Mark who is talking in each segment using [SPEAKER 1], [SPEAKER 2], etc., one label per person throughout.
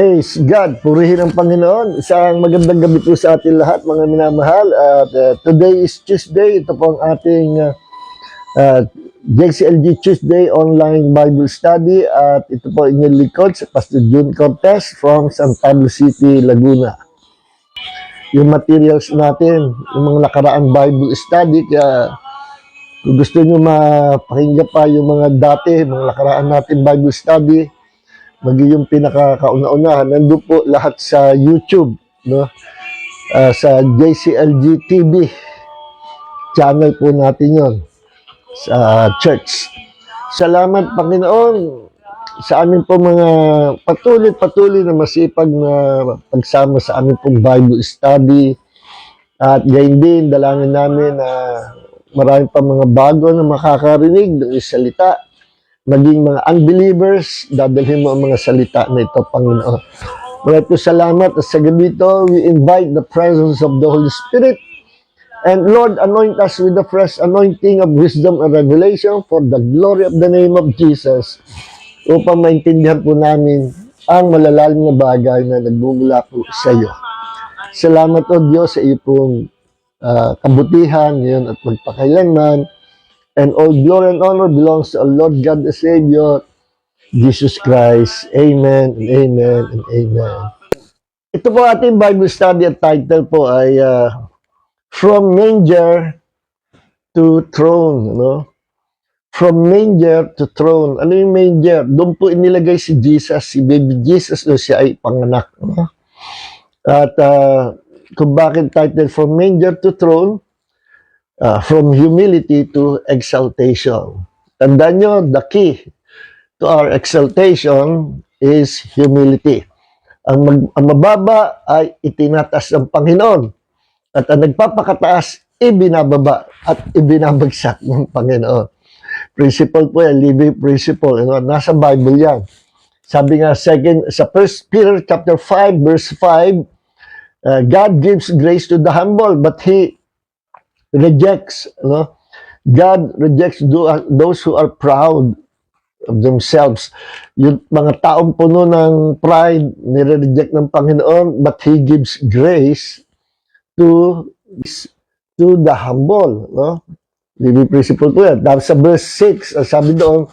[SPEAKER 1] Praise God, purihin ang Panginoon. Isang magandang gabi po sa ating lahat, mga minamahal. At today is Tuesday. Ito po ang ating JCLG Tuesday Online Bible Study. At ito po inyong likod sa Pastor June Cortez from San Pablo City, Laguna. Yung materials natin, yung mga nakaraang Bible Study, kaya kung gusto nyo mapakinggan pa yung mga dati, mga nakaraan natin Bible Study, maging yung pinakakauna-unahan, nandun po lahat sa YouTube, no? Sa JCLG TV channel po natin yon sa church. Salamat Panginoon sa amin po mga patuloy na masipag na pagsama sa amin pong Bible study. At gayon din, dalangin namin na marami pa mga bago na makakarinig ng salita. Maging mga unbelievers, dadalhin mo ang mga salita na ito, Panginoon. Maraming po salamat. At sa gabi ito, we invite the presence of the Holy Spirit. And Lord, anoint us with the fresh anointing of wisdom and revelation for the glory of the name of Jesus, upang maintindihan po namin ang malalalim na bagay na nagmumula po sa iyo. Salamat o Diyos sa iyo pong kabutihan ngayon at magpakailanman. And all glory and honor belongs to our Lord God the Savior, Jesus Christ. Amen and amen and amen. Ito po ating Bible study at title po ay From Manger to Throne. No? From Manger to Throne. Ano yung manger? Doon po inilagay si Jesus, si baby Jesus, no? Siya ay panganak. No? At kung bakit title From Manger to Throne, from humility to exaltation. Tandaan nyo, the key to our exaltation is humility. Ang mababa ay itinatas ng Panginoon. At ang nagpapakataas, ibinababa at ibinabagsak ng Panginoon. Principle po yan, living principle. Nasa Bible yan. Sabi nga sa 1 Peter chapter 5, verse 5, God gives grace to the humble, but He rejects, no? God rejects those who are proud of themselves. Yung mga taong puno ng pride, nire-reject ng Panginoon, but He gives grace to the humble, no? Living principle po yan. Tapos sa verse 6, sabi doon,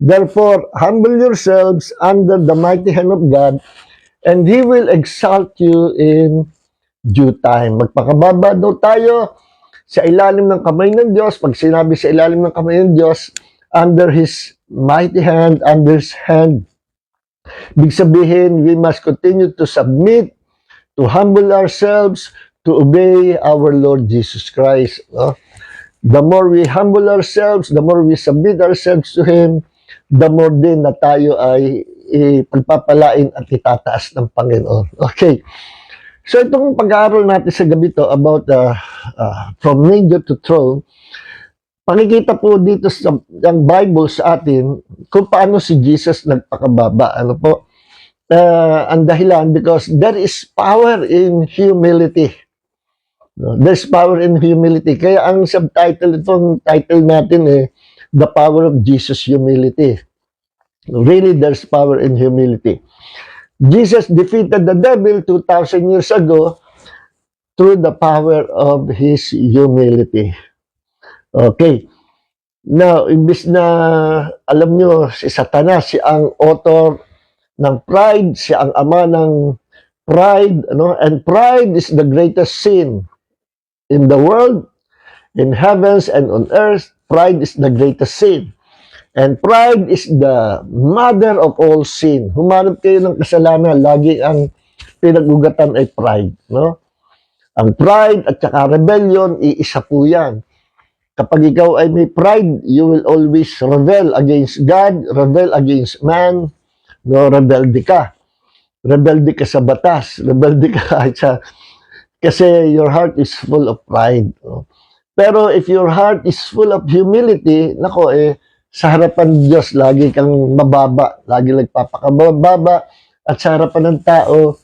[SPEAKER 1] therefore, humble yourselves under the mighty hand of God, and He will exalt you in due time. Magpakababa daw tayo sa ilalim ng kamay ng Diyos. Pag sinabi sa ilalim ng kamay ng Diyos, under His mighty hand, under His hand. Ibig sabihin, we must continue to submit, to humble ourselves, to obey our Lord Jesus Christ. No? The more we humble ourselves, the more we submit ourselves to Him, the more din na tayo ay pagpapalain at itataas ng Panginoon. Okay. So itong pag-aaral natin sa gabi to about from manger to throne, pakikita po dito sa ang Bible sa atin kung paano si Jesus nagpakababa. Ano po? ang dahilan because there is power in humility. No? There's power in humility. Kaya ang subtitle, itong title natin The Power of Jesus Humility. Really, there's power in humility. Jesus defeated the devil 2,000 years ago through the power of His humility. Okay. Now, imbis na, alam nyo, si Satanas, siya ang author ng pride, siya ang ama ng pride, and pride is the greatest sin in the world, in heavens and on earth. Pride is the greatest sin. And pride is the mother of all sin. Humanap kayo ng kasalanan, lagi ang pinag-ugatan ay pride. No? Ang pride at saka rebellion, iisa po yan. Kapag ikaw ay may pride, you will always rebel against God, rebel against man, no? Rebelde ka. Rebelde ka sa batas, rebelde ka sa... Kasi your heart is full of pride. No? Pero if your heart is full of humility, nako sa harapan ng Diyos, lagi kang mababa, lagi nagpapakababa, at sa harapan ng tao,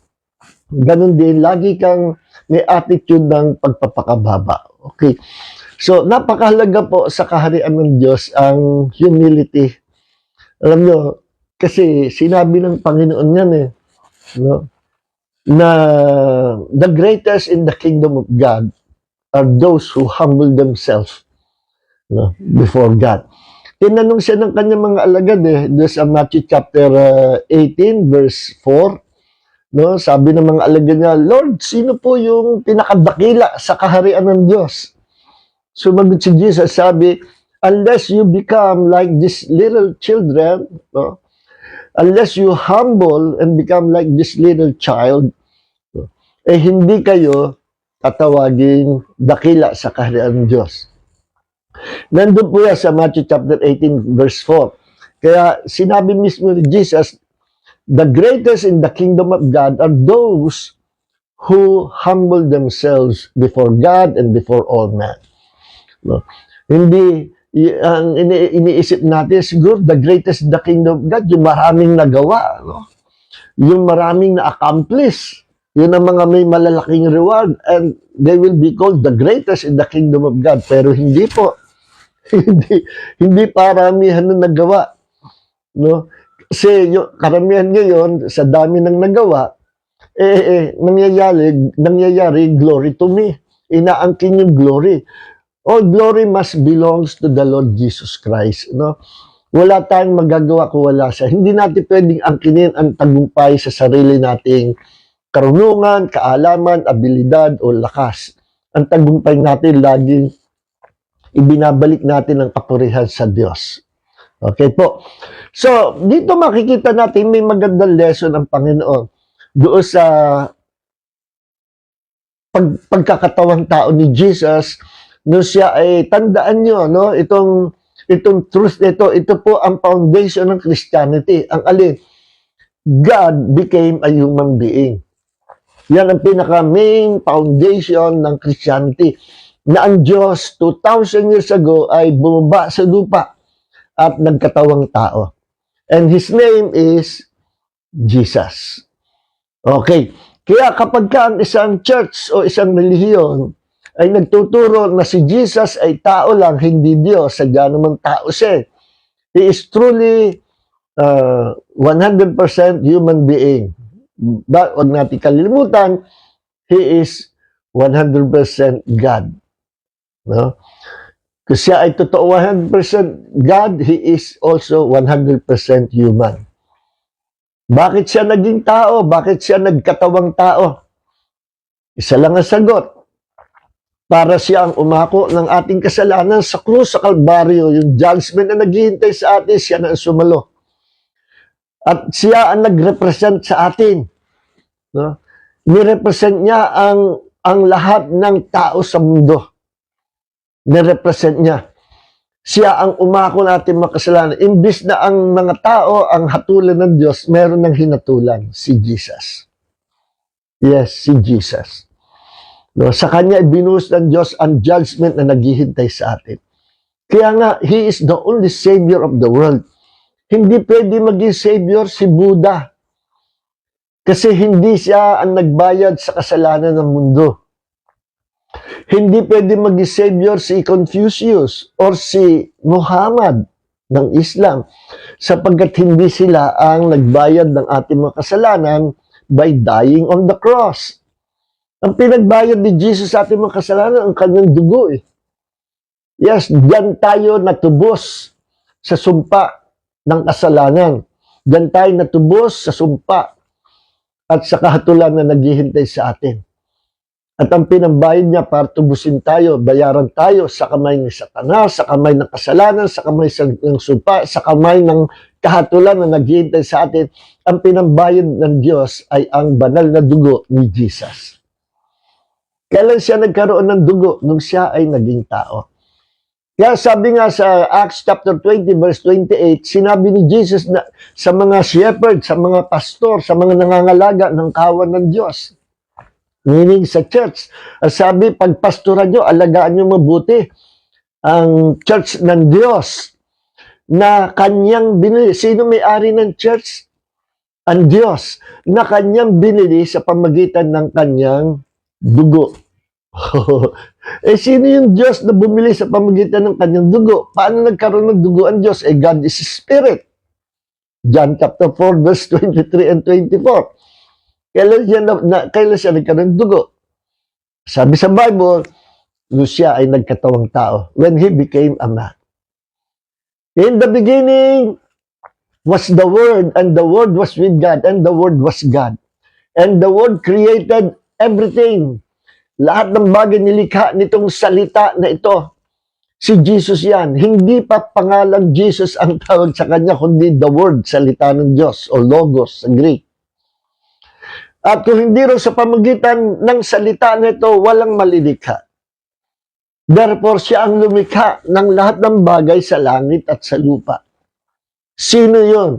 [SPEAKER 1] ganun din, lagi kang may attitude ng pagpapakababa. Okay. So, napakahalaga po sa kaharian ng Diyos ang humility. Alam nyo, kasi sinabi ng Panginoon yan no? Na the greatest in the kingdom of God are those who humble themselves before God. Tinanong siya ng kanyang mga alagad doon sa Matthew chapter 18 verse 4. No? Sabi ng mga alagad niya, Lord, sino po yung pinakadakila sa kaharian ng Diyos? Sumagot si Jesus, sabi, unless you become like these little children, no? Unless you humble and become like this little child, no? Hindi kayo tatawagin dakila sa kaharian ng Diyos. Nandun po yan sa Matthew chapter 18 verse 4. Kaya sinabi mismo ni Jesus, the greatest in the kingdom of God are those who humble themselves before God and before all men. No? Hindi, ang iniisip natin, siguro the greatest in the kingdom of God, yung maraming nagawa, no? Yung maraming na-accomplish, yun ang mga may malalaking reward, and they will be called the greatest in the kingdom of God. Pero hindi po. hindi paramihan na nagawa. No? Kasi yung karamihan ngayon, sa dami ng nagawa, nangyayari, glory to me. Inaangkin yung glory. All glory must belongs to the Lord Jesus Christ. No? Wala tayong magagawa kung wala siya. Hindi natin pwedeng angkinin ang tagumpay sa sarili nating karunungan, kaalaman, abilidad o lakas. Ang tagumpay natin laging ibinabalik natin ang kapurihan sa Diyos. Okay po. So, dito makikita natin may magandang lesson ang Panginoon doon sa pagkakatawang tao ni Jesus. No, siya ay tandaan nyo, no? Itong truth nito, ito po ang foundation ng Christianity. Ang alin? God became a human being. Yan ang pinaka-main foundation ng Christianity. Na ang Diyos 2,000 years ago ay bumaba sa lupa at nagkatawang tao. And His name is Jesus. Okay. Kaya kapag ka ang isang church o isang relihiyon ay nagtuturo na si Jesus ay tao lang, hindi Diyos, sadya naman tao siya. He is truly 100% human being. But huwag natin kalilimutan, He is 100% God. No? Kasi siya ay totoo 100% God, He is also 100% human. Bakit siya naging tao? Bakit siya nagkatawang tao? Isa lang ang sagot. Para siya ang umako ng ating kasalanan sa krus, sa Kalbaryo, yung judgment na naghihintay sa atin, siya na ang sumalo. At siya ang nag-represent sa atin. No? Ni-represent niya ang lahat ng tao sa mundo. Ni-represent niya. Siya ang umako natin makasalanan. Imbis na ang mga tao, ang hatulan ng Diyos, meron ng hinatulan, si Jesus. Yes, si Jesus. No, sa Kanya ibinuhos ng Diyos ang judgment na naghihintay sa atin. Kaya nga, He is the only Savior of the world. Hindi pwede maging Savior si Buddha. Kasi hindi siya ang nagbayad sa kasalanan ng mundo. Hindi pwede maging savior si Confucius or si Muhammad ng Islam sapagkat hindi sila ang nagbayad ng ating mga kasalanan by dying on the cross. Ang pinagbayad ni Jesus sa ating mga kasalanan, ang kanyang dugo eh. Yes, diyan tayo natubos sa sumpa ng kasalanan. Diyan tayo natubos sa sumpa at sa kahatulan na naghihintay sa atin. At ang pinambayad niya para tubusin tayo, bayaran tayo sa kamay ni Satanas, sa kamay ng kasalanan, sa kamay ng sumpa, sa kamay ng kahatulan na naghihintay sa atin, ang pinambayad ng Diyos ay ang banal na dugo ni Jesus. Kailan siya nagkaroon ng dugo? Nung siya ay naging tao. Kaya sabi nga sa Acts chapter 20 verse 28, sinabi ni Jesus na sa mga shepherd, sa mga pastor, sa mga nangangalaga ng kawan ng Diyos. Meaning sa church. Sabi, pagpastoran nyo, alagaan nyo mabuti ang church ng Diyos na kanyang binili. Sino may-ari ng church? Ang Diyos na kanyang binili sa pamagitan ng kanyang dugo. Sino yung Diyos na bumili sa pamagitan ng kanyang dugo? Paano nagkaroon ng dugo ang Diyos? God is Spirit. John chapter 4 verse 23 and 24. Kailan siya nagkaroon ng dugo? Sabi sa Bible, nung siya ay nagkatawang tao, when He became a man. In the beginning was the Word, and the Word was with God, and the Word was God. And the Word created everything. Lahat ng bagay nilikha nitong salita na ito. Si Jesus yan. Hindi pa pangalang Jesus ang tawag sa kanya, kundi the Word, salita ng Diyos, o Logos sa Greek. At kung hindi rin sa pamagitan ng salita na ito, walang malilikha. Therefore, siya ang lumikha ng lahat ng bagay sa langit at sa lupa. Sino yun?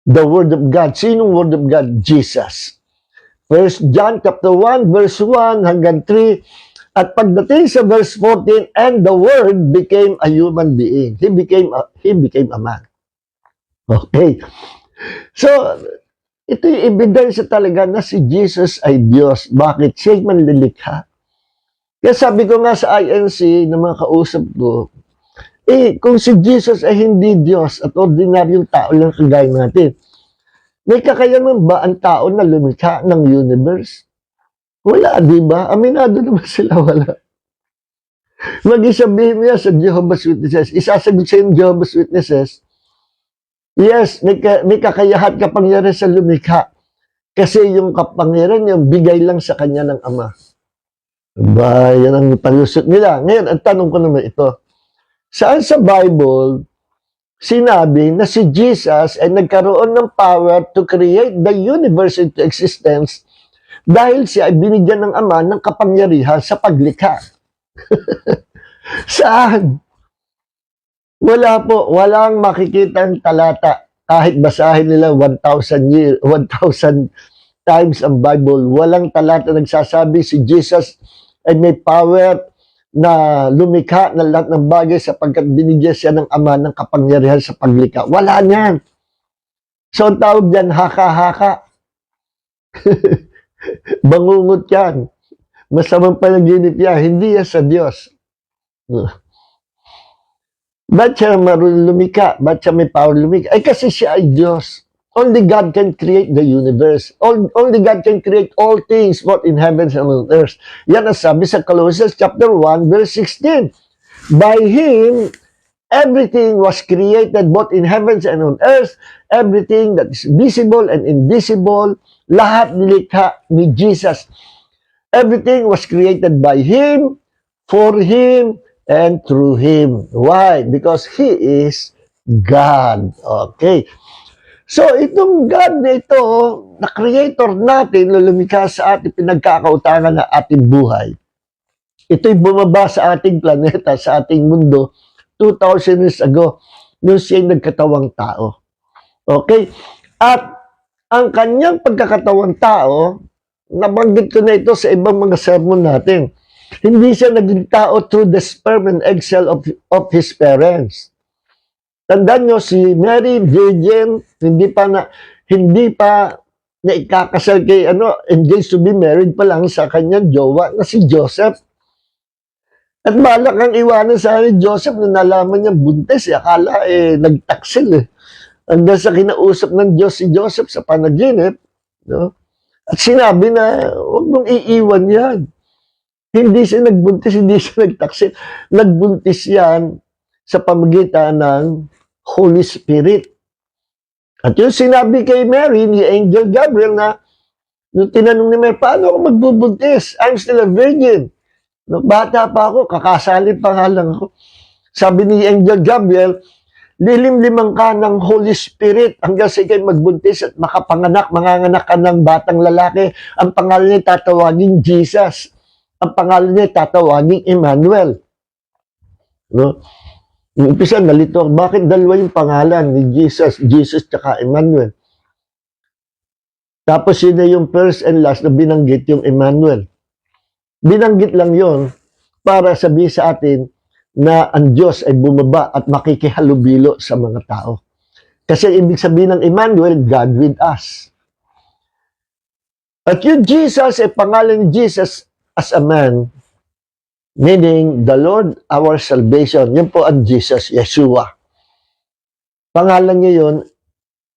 [SPEAKER 1] The Word of God. Sinong Word of God? Jesus. 1 John chapter 1, verse 1 hanggang 3. At pagdating sa verse 14, and the Word became a human being. He became a man. Okay. So, ito yung ebidensya talaga na si Jesus ay Diyos. Bakit? Siya ay manlilikha. Kaya sabi ko nga sa INC, na mga kausap ko, kung si Jesus ay hindi Diyos at ordinaryong tao lang kagaya natin, may kakayanan ba ang tao na lumikha ng universe? Wala, di ba? Aminado naman sila, wala. Mag-isabihin mo yan sa Jehovah's Witnesses. Isasagot sa yung Jehovah's Witnesses, yes, may kakayahan kapangyarihan sa lumikha. Kasi yung kapangyarihan yung bigay lang sa kanya ng Ama. Ba, yan ang palusot nila. Ngayon, ang tanong ko naman ito. Saan sa Bible sinabi na si Jesus ay nagkaroon ng power to create the universe into existence dahil siya ay binigyan ng Ama ng kapangyarihan sa paglikha? Saan? Wala po. Walang makikitang talata. Kahit basahin nila 1,000 times ang Bible, walang talata nagsasabi si Jesus ay may power na lumikha ng lahat ng bagay sapagkat binigyan siya ng Ama ng kapangyarihan sa paglikha. Wala niyan. So, ang tawag dyan, haka-haka. Bangungot yan. Masamang panaginip yan. Hindi yan sa Diyos. Ba't siya marunong lumikha? Ba't siya may power lumikha? Ay kasi siya ay Diyos. Only God can create the universe. Only God can create all things, both in heavens and on earth. Yan ang sabi sa Colossians chapter 1, verse 16. By Him, everything was created, both in heavens and on earth. Everything that is visible and invisible, lahat nilikha ni Jesus. Everything was created by Him, for Him, and through Him. Why? Because He is God. Okay. So, itong God na ito, na creator natin, na lumikha sa ating pinagkakautangan na ating buhay, ito'y bumaba sa ating planeta, sa ating mundo, 2,000 years ago, nung siya'y nagkatawang tao. Okay? At ang kanyang pagkakatawang tao, nabanggit ko na ito sa ibang mga sermon natin, hindi siya naging tao through the sperm and egg cell of his parents. Tandaan nyo, si Mary Virgin, hindi pa na ikakasal kay engaged to be married pa lang sa kanyang jowa na si Joseph. At balak ang iwanan sa ni Joseph na nalaman niya buntis. Akala nagtaksil Hanggang sa kinausap ng Diyos si Joseph sa panaginip, no? At sinabi na, huwag mong iiwan yan. Hindi siya nagbuntis, hindi siya nagtaksil. Nagbuntis yan sa pamagitan ng Holy Spirit. At yung sinabi kay Mary, ni Angel Gabriel na, nung tinanong ni Mary, paano ako magbubuntis? I'm still a virgin. No, bata pa ako, kakasali pa nga lang ako. Sabi ni Angel Gabriel, lilim-limang ka ng Holy Spirit hanggang sa ikay magbuntis at makapanganak, manganganak ka ng batang lalaki. Ang pangalan niya tatawagin Jesus. Ang pangalan niya tatawagin Emmanuel. No? Yung umpisa, nalito ako, bakit dalawa yung pangalan ni Jesus? Jesus tsaka Emmanuel. Tapos yun na yung first and last na binanggit yung Emmanuel. Binanggit lang yon para sabihin sa atin na ang Diyos ay bumaba at makikihalubilo sa mga tao. Kasi ibig sabihin ng Emmanuel, God with us. At yung Jesus ay pangalan ni Jesus as a man, meaning the Lord our salvation. Yun po ang Jesus, Yeshua. Pangalan niya yun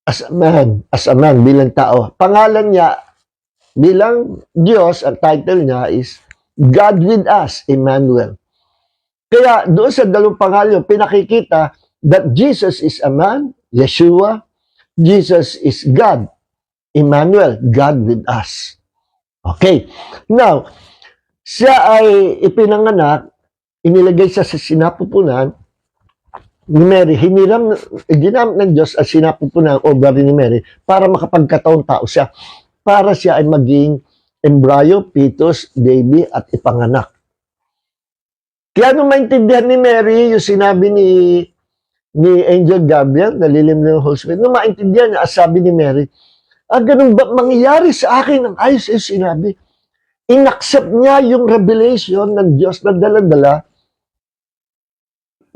[SPEAKER 1] as a man, bilang tao. Pangalan niya bilang Diyos, ang title niya is God with us, Emmanuel. Kaya doon sa dalawang pangalan, pinakikita that Jesus is a man, Yeshua, Jesus is God, Emmanuel, God with us. Okay. Now, siya ay ipinanganak, inilagay siya sa sinapupunan ni Mary. Ginamit ng Diyos ang sinapupunan o bari ni Mary para makapagkataon tao siya. Para siya ay maging embryo, fetus, baby at ipanganak. Kaya nung maintindihan ni Mary, yung sinabi ni Angel Gabriel, nalilim ng Holy Spirit, nung maintindihan niya, sabi ni Mary, ganun ba mangyayari sa akin ang ayos yung sinabi? Inaccept niya yung revelation ng Diyos na dala-dala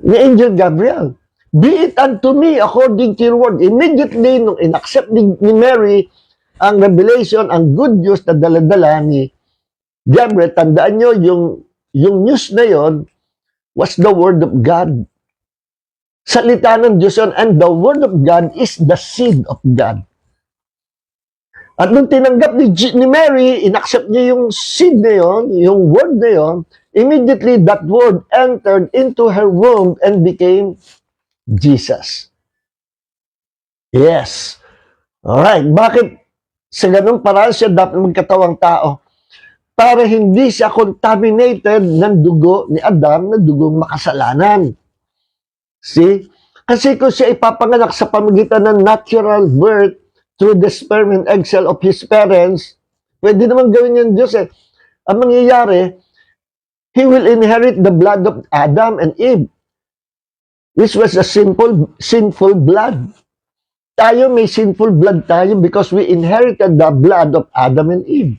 [SPEAKER 1] ni Angel Gabriel. Be it unto me according to your word. Immediately, nung inaccept ni Mary ang revelation, ang good news na dala-dala ni Gabriel, tandaan nyo, yung news na yon was the word of God. Salita ng Diyos yun, and the word of God is the seed of God. At nung tinanggap ni Mary, inaccept niya yung seed na yon, yung word na yon, immediately that word entered into her womb and became Jesus. Yes. Alright, bakit sa ganung paraan siya dapat magkatawang tao? Para hindi siya contaminated ng dugo ni Adam na dugong makasalanan. See? Kasi kung siya ipapanganak sa pamagitan ng natural birth through the sperm and egg cell of his parents, pwede naman gawin yan Diyos eh. Ang mangyayari, he will inherit the blood of Adam and Eve, which was a sinful blood. Tayo may sinful blood tayo because we inherited the blood of Adam and Eve.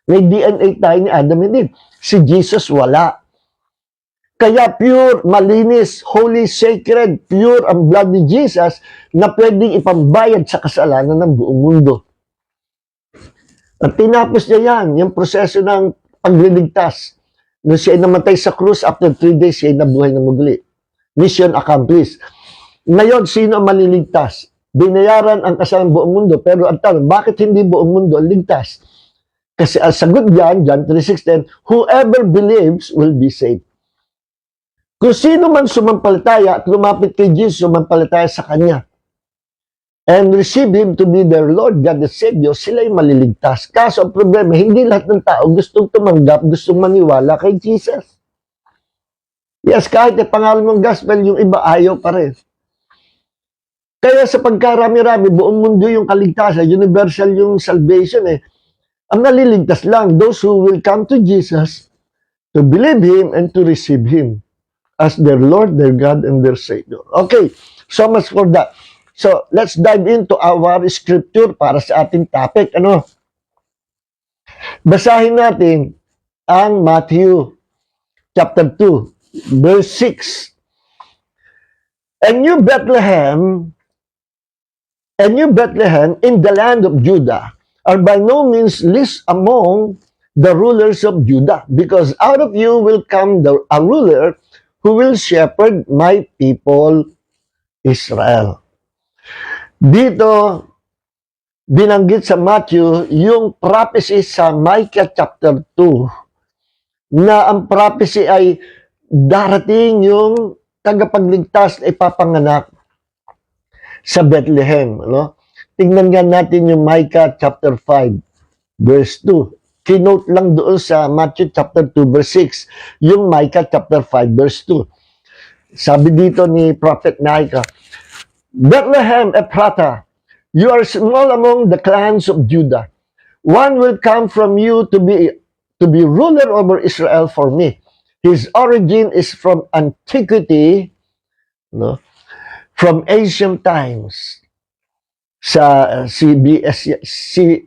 [SPEAKER 1] May DNA tayo ni Adam and Eve. Si Jesus wala. Kaya pure, malinis, holy, sacred, pure ang blood ni Jesus na pwedeng ipambayad sa kasalanan ng buong mundo. At tinapos niya yan, yung proseso ng pagliligtas. Nung siya ay namatay sa krus, after 3 days, siya ay nabuhay na muli. Mission accomplished. Ngayon, sino ang maliligtas? Binayaran ang kasalanan ng buong mundo. Pero ang tanong, bakit hindi buong mundo ang ligtas? Kasi ang sagot diyan, John 3:16, whoever believes will be saved. Kung sino man sumampalataya at lumapit kay Jesus, sumampalataya sa Kanya, and receive Him to be their Lord, God, the Savior, sila yung maliligtas. Kaso ang problema, hindi lahat ng tao gustong tumanggap, gustong maniwala kay Jesus. Yes, kahit pangalan mong gospel, yung iba ayaw pa rin. Kaya sa pagkarami-rami, buong mundo yung kaligtasan, universal yung salvation eh. Ang naliligtas lang, those who will come to Jesus to believe Him and to receive Him as their Lord, their God, and their Savior. Okay, so much for that. So, let's dive into our scripture para sa ating topic. Basahin natin ang Matthew chapter 2, verse 6. And you, Bethlehem, And you, Bethlehem, in the land of Judah, are by no means least among the rulers of Judah, because out of you will come a ruler who will shepherd my people Israel. Dito, binanggit sa Matthew yung prophecy sa Micah chapter 2 na ang prophecy ay darating yung tagapagligtas na ipapanganak sa Bethlehem. Ano? Tingnan nga natin yung Micah chapter 5 verse 2. Kinote lang doon sa Matthew chapter 2 verse 6 yung Micah chapter 5 verse 2. Sabi dito ni Prophet Micah, Bethlehem Ephratah, you are small among the clans of Judah. One will come from you to be ruler over Israel for me. His origin is from antiquity, no? From ancient times. Sa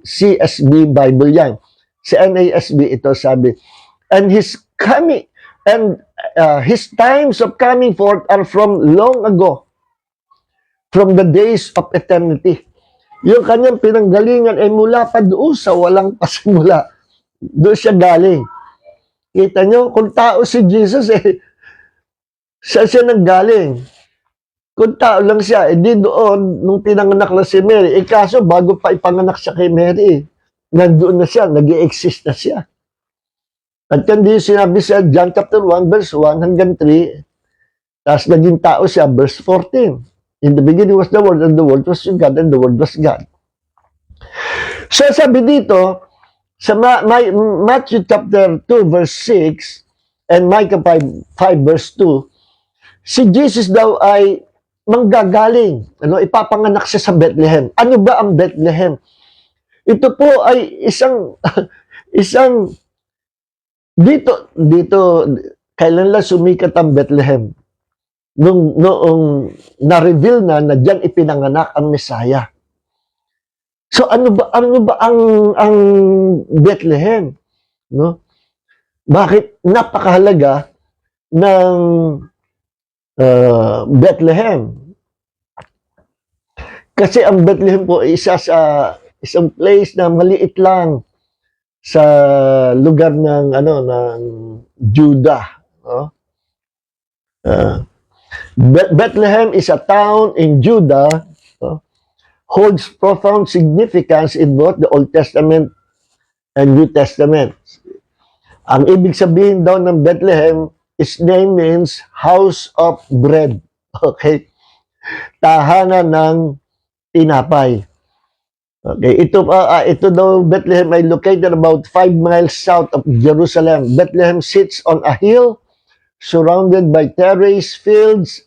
[SPEAKER 1] CSB Bible yan. Sa NASB ito sabi, and his times of coming forth are from long ago, from the days of eternity. Yung kanyang pinanggalingan ay mula pa doon sa walang pasimula. Doon siya galing. Kita nyo, kung tao si Jesus, saan siya nanggaling? Kung tao lang siya, di doon, nung pinanganak na si Mary, kaso bago pa ipanganak siya kay Mary, nandoon na siya, nag-i-exist na siya. At hindi sinabi sa John chapter 1, verse 1 hanggang 3, tapos naging tao siya, verse 14. In the beginning was the Word, and the Word was God, and the Word was God. So sabi dito, sa Matthew chapter 2, verse 6, and Micah 5 verse 2, si Jesus daw ay manggagaling, ipapanganak siya sa Bethlehem. Ano ba ang Bethlehem? Ito po ay isang dito kailan lang sumikat ang Bethlehem? Noong na-reveal na diyan ipinanganak ang Messiah. So ano ba ang Bethlehem, no? Bakit napakahalaga ng Bethlehem? Kasi ang Bethlehem po ay isang place na maliit lang sa lugar ng Judah, no? Bethlehem is a town in Judah, holds profound significance in both the Old Testament and New Testament. Ang ibig sabihin daw ng Bethlehem, its name means house of bread. Okay? Tahanan ng tinapay. Okay, ito daw Bethlehem ay located about 5 miles south of Jerusalem. Bethlehem sits on a hill surrounded by terraced fields.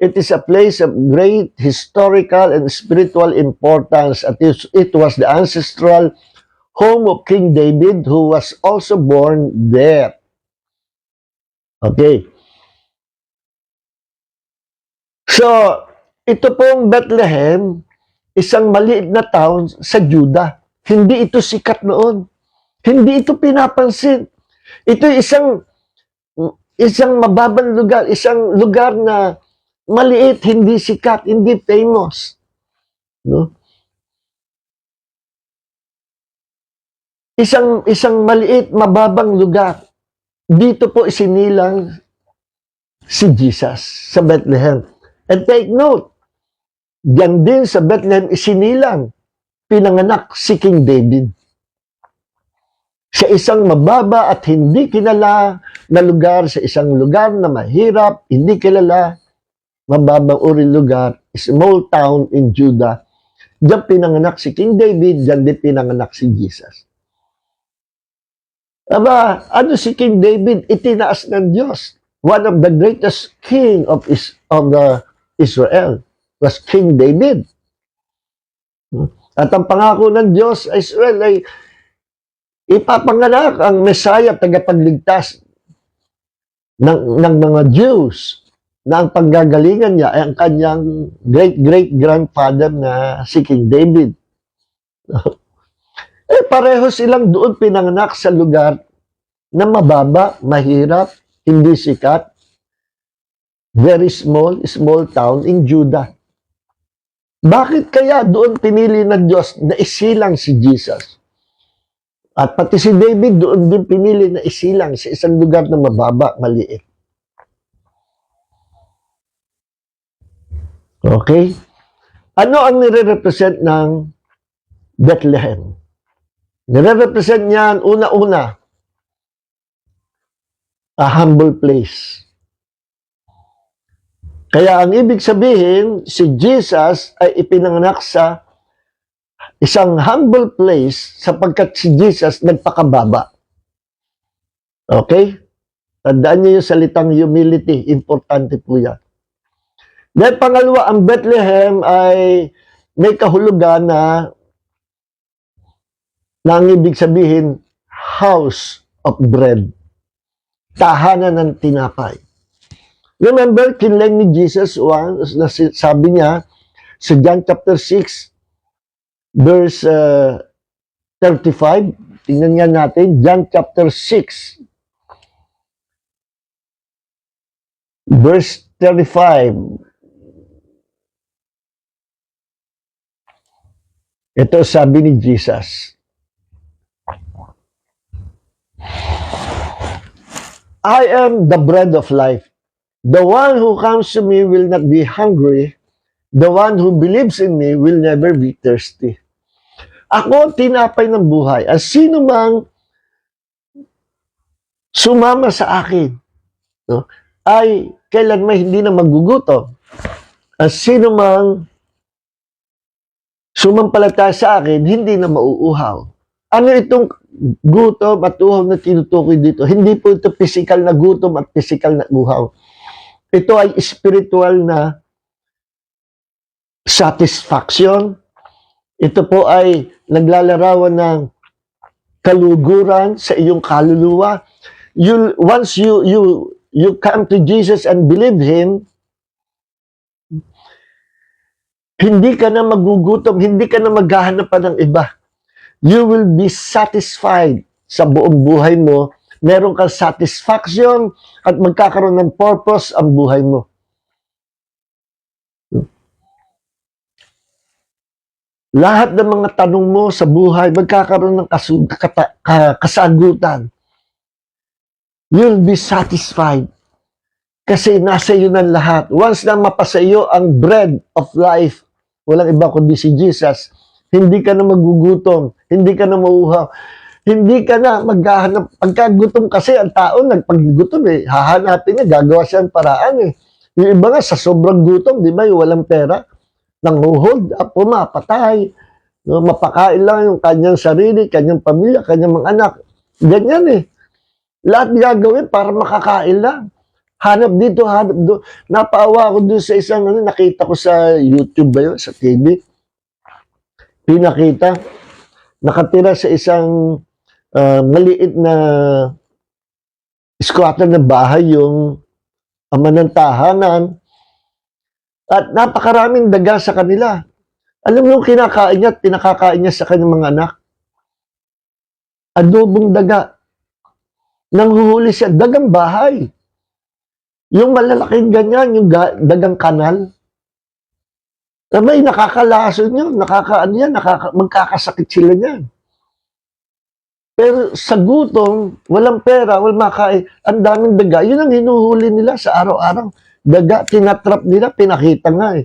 [SPEAKER 1] It is a place of great historical and spiritual importance. It was the ancestral home of King David, who was also born there. Okay. So, ito pong Bethlehem, isang maliit na town sa Judah. Hindi ito sikat noon. Hindi ito pinapansin. Ito isang mababang lugar, isang lugar na maliit, hindi sikat, hindi famous. No? Isang maliit, mababang lugar. Dito po isinilang si Jesus sa Bethlehem. And take note, diyan din sa Bethlehem isinilang, pinanganak si King David. Sa isang mababa at hindi kilala na lugar, sa isang lugar na mahirap, hindi kilala, mababang uri lugar, small town in Judah. Diyan pinanganak si King David, diyan din pinanganak si Jesus. Aba, ano si King David? Itinaas ng Diyos. One of the greatest king of Israel was King David. At ang pangako ng Diyos sa Israel ay ipapanganak ang Messiah, tagapagligtas ng mga Jews, na ang panggagalingan niya ay ang kanyang great-great-grandfather na si King David. Pareho silang doon pinanganak sa lugar na mababa, mahirap, hindi sikat, very small town in Judah. Bakit kaya doon pinili ng Diyos na isilang si Jesus? At pati si David doon din pinili na isilang sa isang lugar na mababa, maliit. Okay? Ano ang nire-represent ng Bethlehem? Nire-represent niyan, una-una, a humble place. Kaya ang ibig sabihin, si Jesus ay ipinanganak sa isang humble place sapagkat si Jesus nagpakababa. Okay? Tandaan niyo yung salitang humility. Importante po yan. Dahil pangalawa, ang Bethlehem ay may kahulugan na ang ibig sabihin, house of bread. Tahanan ng tinapay. Remember, kinleng ni Jesus once, sabi niya sa John chapter 6, verse 35. Tingnan nga natin, John chapter 6, verse 35. Ito sabi ni Jesus, I am the bread of life. The one who comes to me will not be hungry. The one who believes in me will never be thirsty. Ako ang tinapay ng buhay. At sino mang sumama sa akin, no, ay kailanman hindi na magugutom. At sino mang sumampalataya sa akin, hindi na mauuhaw. Ano itong gutom at uhaw na tinutukoy dito? Hindi po ito physical na gutom at physical na uhaw. Ito ay spiritual na satisfaction. Ito po ay naglalarawan ng kaluguran sa iyong kaluluwa. Once you come to Jesus and believe Him, hindi ka na magugutom, hindi ka na maghahanap pa ng iba. You will be satisfied sa buong buhay mo. Meron kang satisfaction at magkakaroon ng purpose ang buhay mo. Lahat ng mga tanong mo sa buhay, magkakaroon ng kasagutan. You'll be satisfied. Kasi nasa iyo ng lahat. Once na mapasa iyo ang bread of life, walang iba kundi si Jesus, hindi ka na magugutom, hindi ka na mauuhaw, hindi ka na maghahanap. Pagkagutom kasi ang tao, nagpaggutom hahanapin niya, gagawa siya ng paraan Yung iba nga sa sobrang gutom, di ba, yung walang pera, nanguhod, pumapatay, no, mapakain lang yung kanyang sarili, kanyang pamilya, kanyang mga anak. Ganyan Lahat gagawin para makakain lang. Hanap dito, hanap doon. Napaawa ako doon sa isang, nakita ko sa YouTube ba yun, sa TV. Pinakita, nakatira sa isang maliit na squatter na bahay yung ama ng tahanan. At napakaraming daga sa kanila. Alam mo yung kinakain niya at pinakakain niya sa kanyang mga anak? Adobong daga. Nanghuhuli siya, dagang bahay. Yung malalaking ganyan, yung dagang kanal. May nakakalason yun, magkakasakit sila niyan. Pero sa gutom, walang pera, walang makain, ang daming daga. Yun ang hinuhuli nila sa araw-araw. Daga, tinatrap nila, pinakita nga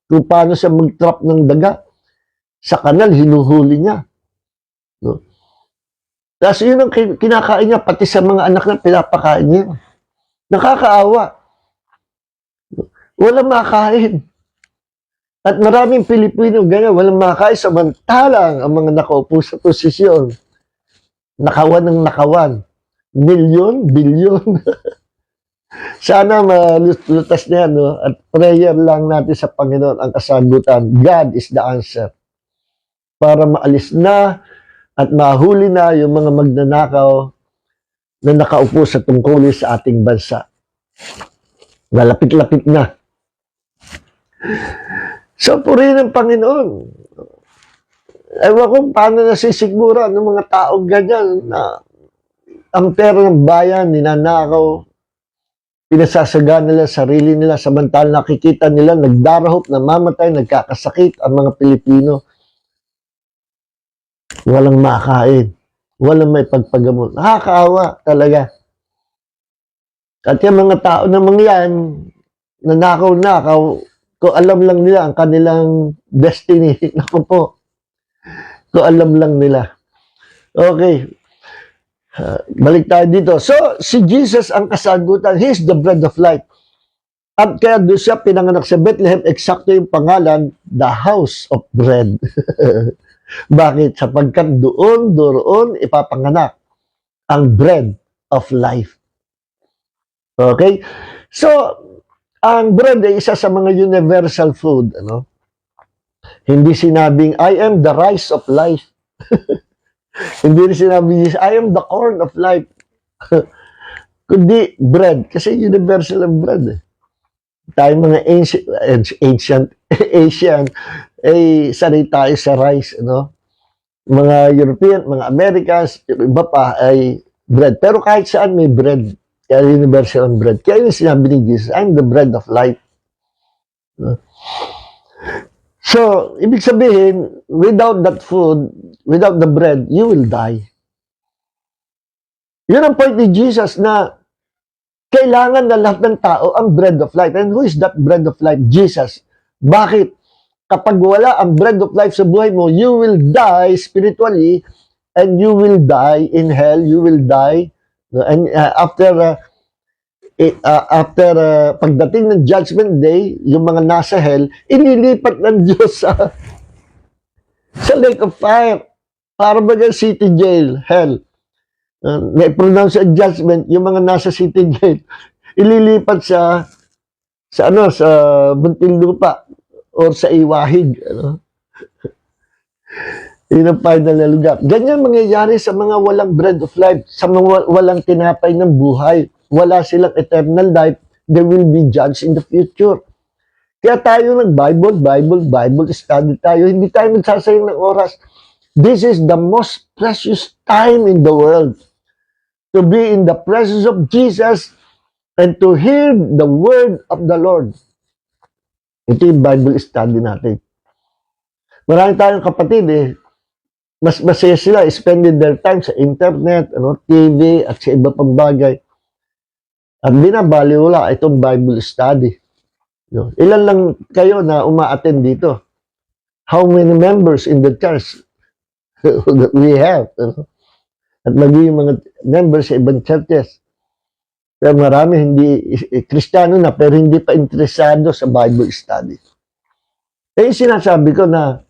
[SPEAKER 1] kung paano siya mag-trap ng daga. Sa kanal, hinuhuli niya. No? Tapos yun ang kinakain niya, pati sa mga anak na pinapakain niya. Nakakaawa. Walang makain. At maraming Pilipino ganyan, walang makain, samantalang ang mga nakaupo sa posisyon. Nakawan ng nakawan. Milyon, bilyon. Sana malutas niya, no? At prayer lang natin sa Panginoon ang kasagutan. God is the answer. Para maalis na at mahuli na yung mga magnanakaw na nakaupo sa tungkulin sa ating bansa. Malapit-lapit na. So, purihin ng Panginoon. Ewan ko paano nasisigmura ng mga taong ganyan na ang pera ng bayan, ninanakaw, Pinasasaga nila sarili nila samantala nakikita nila nagdarahop, namamatay, nagkakasakit ang mga Pilipino. Walang makain. Walang may pagpagamot. Nakakaawa talaga. At yung mga tao namang yan, nanakaw-nakaw, kung alam lang nila ang kanilang destiny. Naku po. Kung alam lang nila. Okay. Balik tayo dito. So, si Jesus ang kasagutan. He is the bread of life. At kaya doon siya pinanganak sa Bethlehem, eksakto yung pangalan, the house of bread. Bakit? Sapagkat doon ipapanganak ang bread of life. Okay? So, ang bread ay isa sa mga universal food. Ano? Hindi sinabing, I am the rice of life. Hindi rin sinabing, I am the corn of life. Kundi bread. Kasi universal ang bread. Tayo mga ancient Asian, sanay tayo sa rice. Ano? Mga European, mga Americans, iba pa ay bread. Pero kahit saan may bread. Kaya universal ang bread. Kaya yung sinabi ni Jesus, I'm the bread of life. So, ibig sabihin, without that food, without the bread, you will die. Yun ang point ni Jesus na kailangan na lahat ng tao ang bread of life. And who is that bread of life? Jesus. Bakit? Kapag wala ang bread of life sa buhay mo, you will die spiritually and you will die in hell. You will die. And after pagdating ng judgment day, yung mga nasa hell, inilipat ng Diyos sa lake of fire. Para bagang city jail, hell. Na-pronounce ang judgment, yung mga nasa city jail, ililipat sa bunting lupa or sa iwahig. Ano? Yun ang final na lugar. Ganyan mangyayari sa mga walang bread of life, sa mga walang tinapay ng buhay. Wala silang eternal life. They will be judged in the future. Kaya tayo Bible study tayo. Hindi tayo nagsasayang ng oras. This is the most precious time in the world. To be in the presence of Jesus and to hear the word of the Lord. Ito yung Bible study natin. Marami tayong kapatid mas masaya sila spending their time sa internet, TV, at sa iba pang bagay. At binabaliwala itong Bible study. Ilan lang kayo na uma-attend dito? How many members in the church that we have? At maging mga members sa ibang churches. Pero marami hindi, Kristiyano na, pero hindi pa interesado sa Bible study. Yung sinasabi ko na,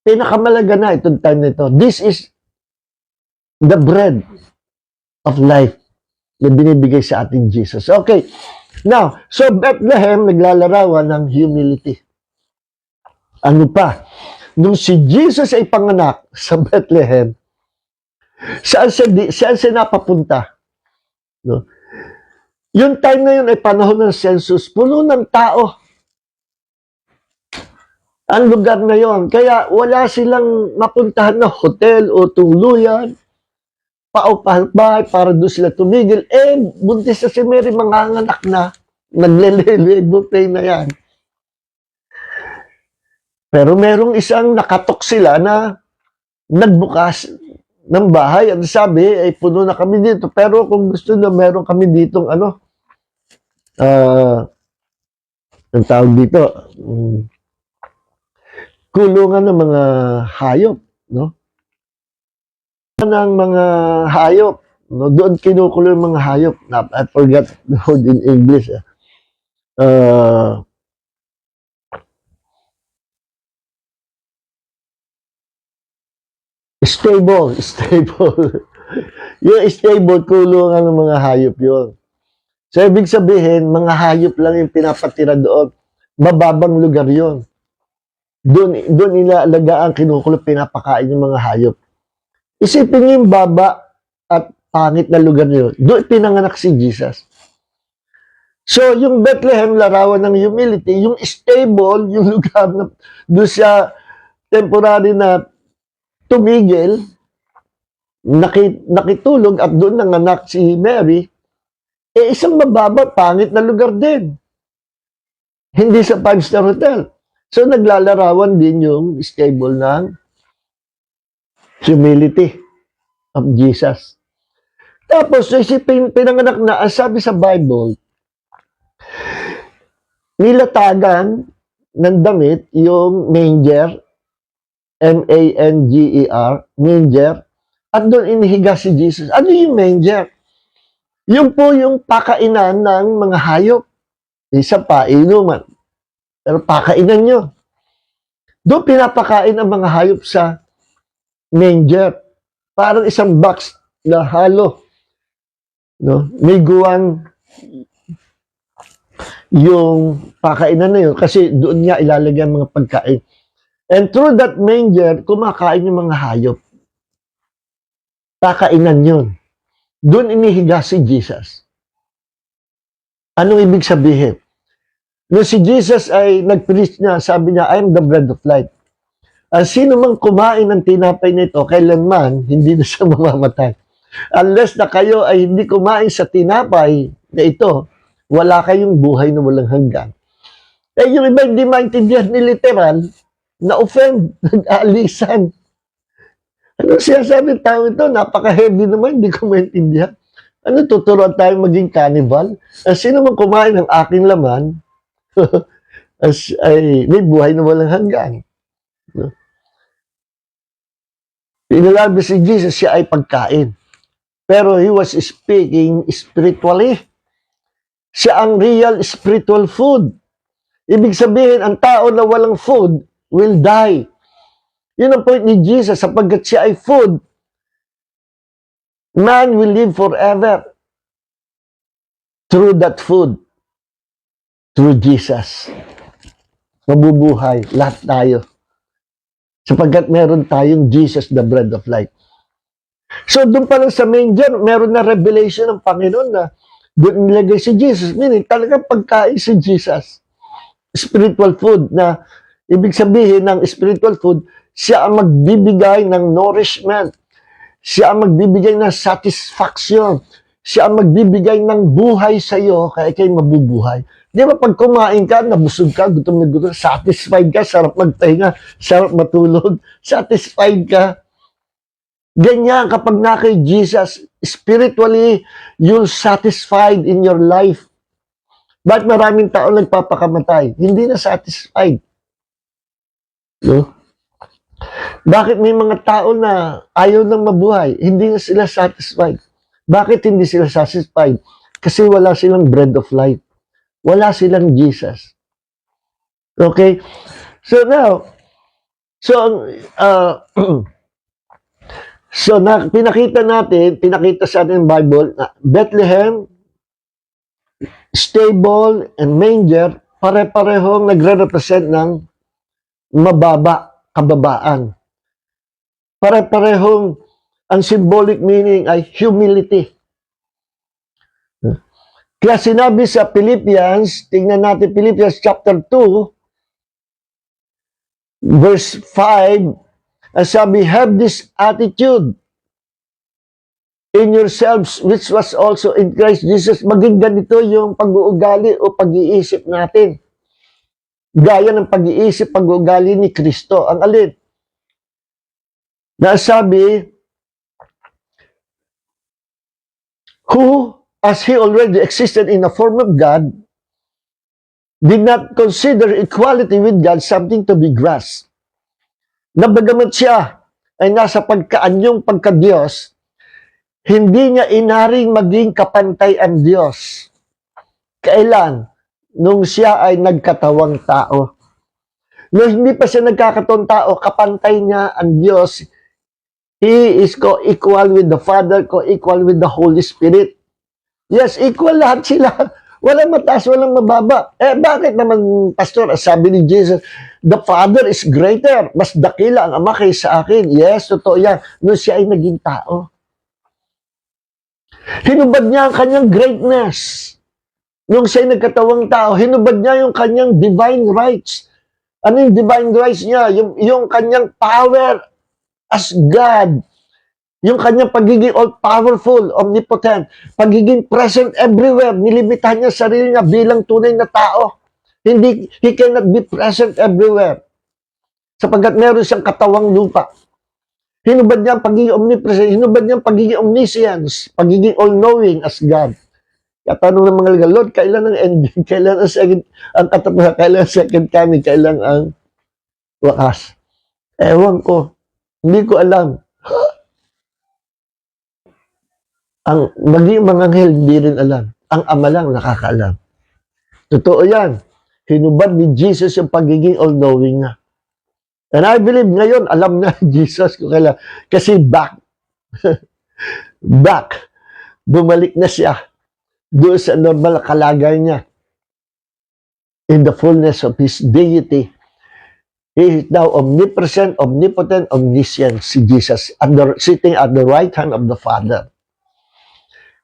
[SPEAKER 1] pinakamalaga na itong time nito. This is the bread of life na binibigay sa ating Jesus. Okay. Now, so Bethlehem naglalarawan ng humility. Ano pa? Nung si Jesus ay panganak sa Bethlehem, saan siya napapunta? No? Yung time na yun ay panahon ng census, puno ng tao. Ang lugar na yon. Kaya wala silang mapuntahan na hotel o tuluyan, paupahay para doon sila tumigil. Buntis na si Mary, manganganak na. Naglelele, buffet na yan. Pero merong isang nakatok sila na nagbukas ng bahay at sabi, ay puno na kami dito. Pero kung gusto na meron kami ditong ang tawag dito, kulungan ng mga hayop, no? Ng mga hayop, no? Doon kinukulo yung mga hayop. I forgot the word in English. Stable. Yung stable, kulungan ng mga hayop yun. So, ibig sabihin, mga hayop lang yung pinapatira doon. Mababang lugar yun. Doon inaalagaan, kinukulong, pinapakain yung mga hayop. Isipin niyo yung baba at pangit na lugar niyo. Doon pinanganak si Jesus. So, yung Bethlehem, larawan ng humility. Yung stable, yung lugar na doon siya temporary na tumigil, nakitulog at doon nanganak si Mary, isang mababa, pangit na lugar din. Hindi sa 5-star hotel. So, naglalarawan din yung stable ng humility of Jesus. Tapos, isipin, pinanganak na, ang sabi sa Bible, nilatagan ng damit yung manger, M-A-N-G-E-R, manger, at doon inihiga si Jesus. Ano yung manger? Yung po yung pakainan ng mga hayop. Isa pa, inuman. Pero pakainan nyo. Doon pinapakain ang mga hayop sa manger. Parang isang box na halo. No? May guwang yung pakainan na yun kasi doon nga ilalagay ang mga pagkain. And through that manger, kumakain yung mga hayop. Pakainan yun. Doon inihiga si Jesus. Anong ibig sabihin? Nung si Jesus ay nag-preach niya, sabi niya, I am the bread of life. Ang sino mang kumain ng tinapay nito, kailanman, hindi na siya mamamatay. Unless na kayo ay hindi kumain sa tinapay na ito, wala kayong buhay na walang hanggan. Eh, yung iba hindi maintindihan ni literal, na-offend, nag-aalisan. Ano siya sabi ng tao ito? Napaka-heavy naman, hindi ko maintindihan. Ano, tuturuan tayo maging cannibal? Sino man kumain ng aking laman, ay may buhay na walang hanggan. No? Inalabi si Jesus, siya ay pagkain. Pero he was speaking spiritually. Siya ang real spiritual food. Ibig sabihin, ang tao na walang food will die. Yun ang point ni Jesus, sapagkat siya ay food, man will live forever through that food, through Jesus. Mabubuhay, lahat tayo. Sapagkat meron tayong Jesus, the bread of life. So, doon pa lang sa manger, meron na revelation ng Panginoon na doon nilagay si Jesus. Meaning, talagang pagkain si Jesus. Spiritual food na, ibig sabihin ng spiritual food, siya ang magbibigay ng nourishment. Siya ang magbibigay ng satisfaction. Siya ang magbibigay ng buhay sa iyo, kaya kayo mabubuhay. Di ba pag kumain ka, nabusog ka, gutom na gutom, satisfied ka, sarap magpahinga, sarap matulog, satisfied ka. Ganyan kapag na kay Jesus, spiritually, you're satisfied in your life. Ba't maraming tao nagpapakamatay? Hindi na satisfied. No? Bakit may mga tao na ayaw nang mabuhay? Hindi na sila satisfied. Bakit hindi sila satisfied? Kasi wala silang bread of life. Wala silang Jesus. Okay? So now, pinakita sa atin ng Bible na Bethlehem, stable, and manger, pare-parehong nagre-represent ng mababa, kababaan. Pare-parehong ang symbolic meaning ay humility. Kaya sinabi sa Philippians, tingnan natin Philippians chapter 2, verse 5, sabi, have this attitude in yourselves which was also in Christ Jesus. Maging ganito yung pag-uugali o pag-iisip natin. Gaya ng pag-iisip, pag-uugali ni Kristo. Ang alin? Nasabi, who, as he already existed in the form of God, did not consider equality with God something to be grasped. Na bagamat siya ay nasa pagkaanyong pagka-Diyos, hindi niya inaring maging kapantay ang Diyos. Kailan? Nung siya ay nagkatawang tao. Nung hindi pa siya nagkakatawang tao, kapantay niya ang Diyos. He is co-equal with the Father, co-equal with the Holy Spirit. Yes, equal lahat sila. Walang mataas, walang mababa. Eh, bakit naman, Pastor, sabi ni Jesus, the Father is greater. Mas dakila ang Ama kaysa akin. Yes, totoo yan. Nung siya ay naging tao. Hinubad niya ang kanyang greatness. Nung siya ay nagkatawang tao, hinubad niya yung kanyang divine rights. Ano yung divine rights niya? Yung kanyang power as God. Yung kanyang pagiging all-powerful, omnipotent, pagiging present everywhere, nilimitahan niya sarili niya bilang tunay na tao. He cannot be present everywhere. Sapagkat meron siyang katawang lupa. Hinubad niya ang pagiging omnipresent, hinubad niya ang pagiging omniscience, pagiging all-knowing as God. Kaya tanong ng mga legal, Lord, kailan ang ending? Kailan ang katapusan? Kailan ang second coming? Kailan ang wakas? Ewan ko. Hindi ko alam. Ang maging mga anghel, hindi rin alam. Ang Ama lang nakakaalam. Totoo yan. Hinubad ni Jesus yung pagiging all-knowing niya. And I believe ngayon, alam na Jesus kung kailan. Kasi back. Bumalik na siya doon sa normal na kalagay niya. In the fullness of His deity. He is now omnipresent, omnipotent, omniscient, si Jesus, sitting at the right hand of the Father.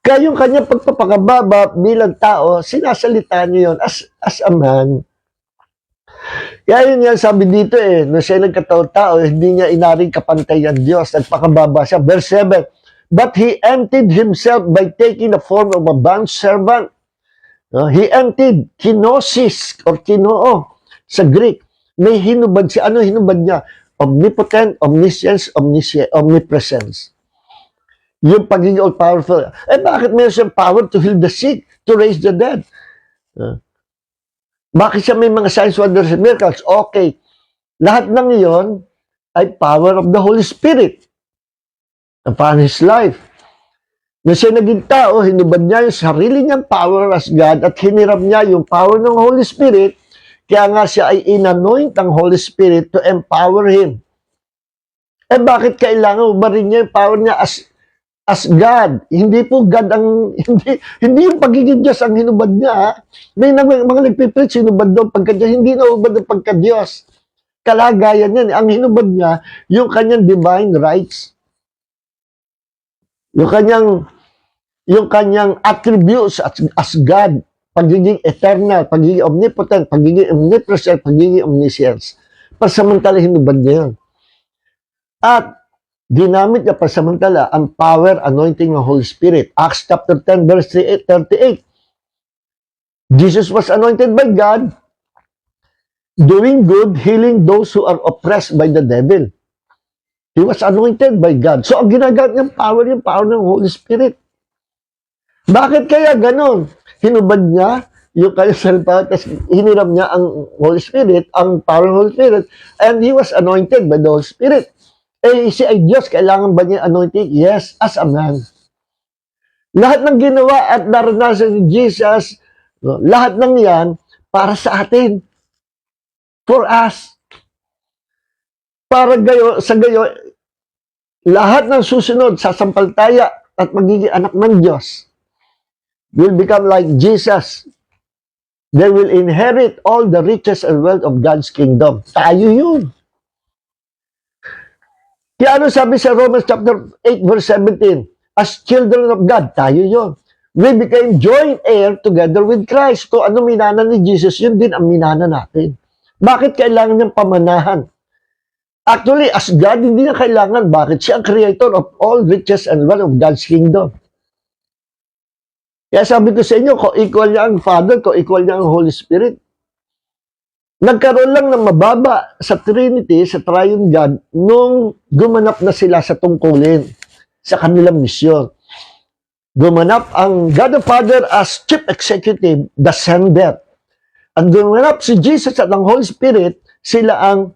[SPEAKER 1] Kaya yung kanyang pagpapakababa bilang tao, sinasalita niya yun as a man. Kaya yun yan, sabi dito nung siya nagkatao-tao, hindi niya inaring kapantayan Diyos, nagpakababa siya. Verse 7, but He emptied Himself by taking the form of a bond servant. He emptied, kinosis, or kinoo, sa Greek. May hinubad siya. Ano hinubad niya? Omnipotent, omniscience, omnipresence. Yung pagiging all-powerful. Bakit meron siyang power to heal the sick, to raise the dead? Bakit siya may mga signs, wonders, and miracles? Okay. Lahat ng iyon ay power of the Holy Spirit upon His life. Nung siya naging tao, hinubad niya yung sarili niyang power as God at hiniram niya yung power ng Holy Spirit, kaya nga siya ay inanoint ng Holy Spirit to empower Him. Bakit kailangan ubarin niya yung power niya as God? Hindi po God ang, hindi yung pagiging Diyos ang hinubad niya. May mga nagpipreach, hinubad daw pagka-Diyos. Hindi na hubad ang pagka-Diyos. Kalagayan yan. Ang hinubad niya, yung kanyang divine rights. Yung kanyang attributes as God. Pagiging eternal, pagiging omnipotent, pagiging omnipresent, pagiging omniscience. Pasamantala hinubad niya yan. At ginamit niya pasamantala ang power, anointing ng Holy Spirit. Acts chapter 10, verse 38. Jesus was anointed by God, doing good, healing those who are oppressed by the devil. He was anointed by God. So, ang ginagamit niyang power, yung power ng Holy Spirit. Bakit kaya ganon? Hinubad niya yung kanyang salita, tapos hiniram niya ang Holy Spirit, ang power ng Holy Spirit, and He was anointed by the Holy Spirit. Siya ay Diyos, kailangan ba niya anointing? Yes, as a man. Lahat ng ginawa at naranasan ni Jesus, lahat ng yan, para sa atin. For us. Para sa gayo, lahat ng susunod, sasampaltaya at magiging anak ng Diyos, will become like Jesus. They will inherit all the riches and wealth of God's kingdom. Tayo yun. Kaya ano sabi sa Romans chapter 8 verse 17? As children of God, tayo yon. We became joint heir together with Christ. Kung ano minana ni Jesus, yun din ang minana natin. Bakit kailangan niyang pamanahan? Actually, as God, hindi niya kailangan. Bakit? Siya ang creator of all riches and wealth of God's kingdom. Kaya sabi ko sa inyo, kung equal niya ang Father, kung equal niya ang Holy Spirit, nagkaroon lang ng mababa sa Trinity, sa Triune God, nung gumanap na sila sa tungkulin, sa kanilang misyon. Gumanap ang God the Father as Chief Executive, the sender. At gumanap si Jesus at ang Holy Spirit, sila ang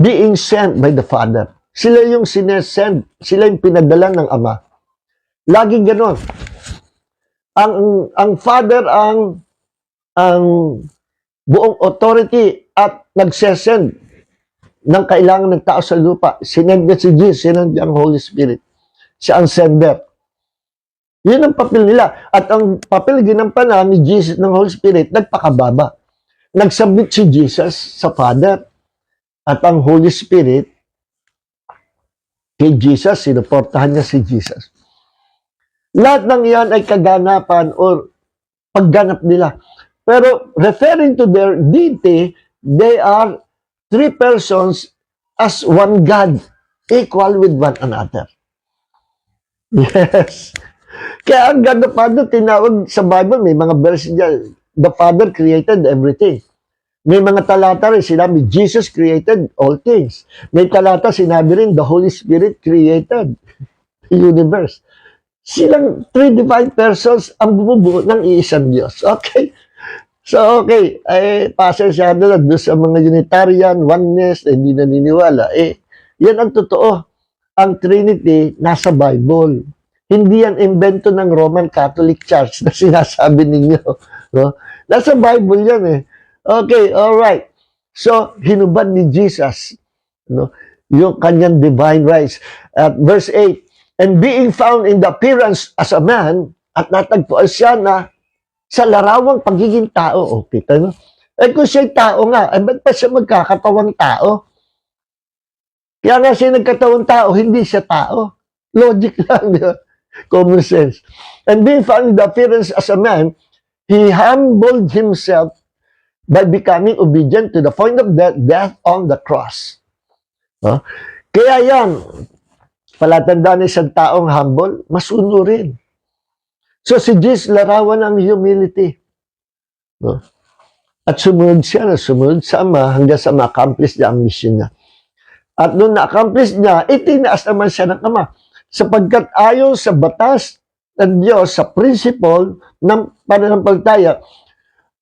[SPEAKER 1] being sent by the Father. Sila yung sinesend, sila yung pinadala ng Ama. Laging ganon. Ang Father ang buong authority at nagsesend ng kailangan ng tao sa lupa. Sinend niya si Jesus, sinend niya ang Holy Spirit. Siya ang sender. Yun ang papel nila. At ang papel ginampanan ni Jesus ng Holy Spirit, nagpakababa. Nagsubmit si Jesus sa Father. At ang Holy Spirit, kay Jesus, sinuportahan niya si Jesus. Lahat ng iyan ay kaganapan o pagganap nila. Pero referring to their deity, they are three persons as one God. equal with one another. Yes. Kaya ang God the Father, tinawag sa Bible, may mga verse dyan, the Father created everything. May mga talata rin, sinabi, Jesus created all things. May talata, sinabi rin, the Holy Spirit created the universe. Silang three divine persons ang bumubuo ng iisang Diyos. Okay? So, okay, pasensyado na doon sa mga Unitarian, oneness, hindi naniniwala. Yan ang totoo. Ang Trinity nasa Bible. Hindi yan invento ng Roman Catholic Church na sinasabi ninyo. No? Nasa Bible yan eh. Okay, alright. So, hinubad ni Jesus, no, yung kanyang divine rights. At verse 8, and being found in the appearance as a man, at natagpuan siya na sa larawang pagiging tao. O, kita no? Kung siya'y tao nga, ba't pa siya magkakatawang tao? Kaya nga siya nagkatawang tao, hindi siya tao. Logic lang, di ba? Common sense. And being found in the appearance as a man, he humbled himself by becoming obedient to the point of death on the cross. Kaya yan, palatandaan ng isang taong humble, masunurin. So si Jesus larawan ng humility. No? At sumunod siya na sumunod sa Ama hanggang sa ma-accomplish niya ang mission niya. At nung na-accomplish niya, itinaas naman siya ng Ama. Sapagkat ayon sa batas ng Diyos, sa principle ng pananampalataya,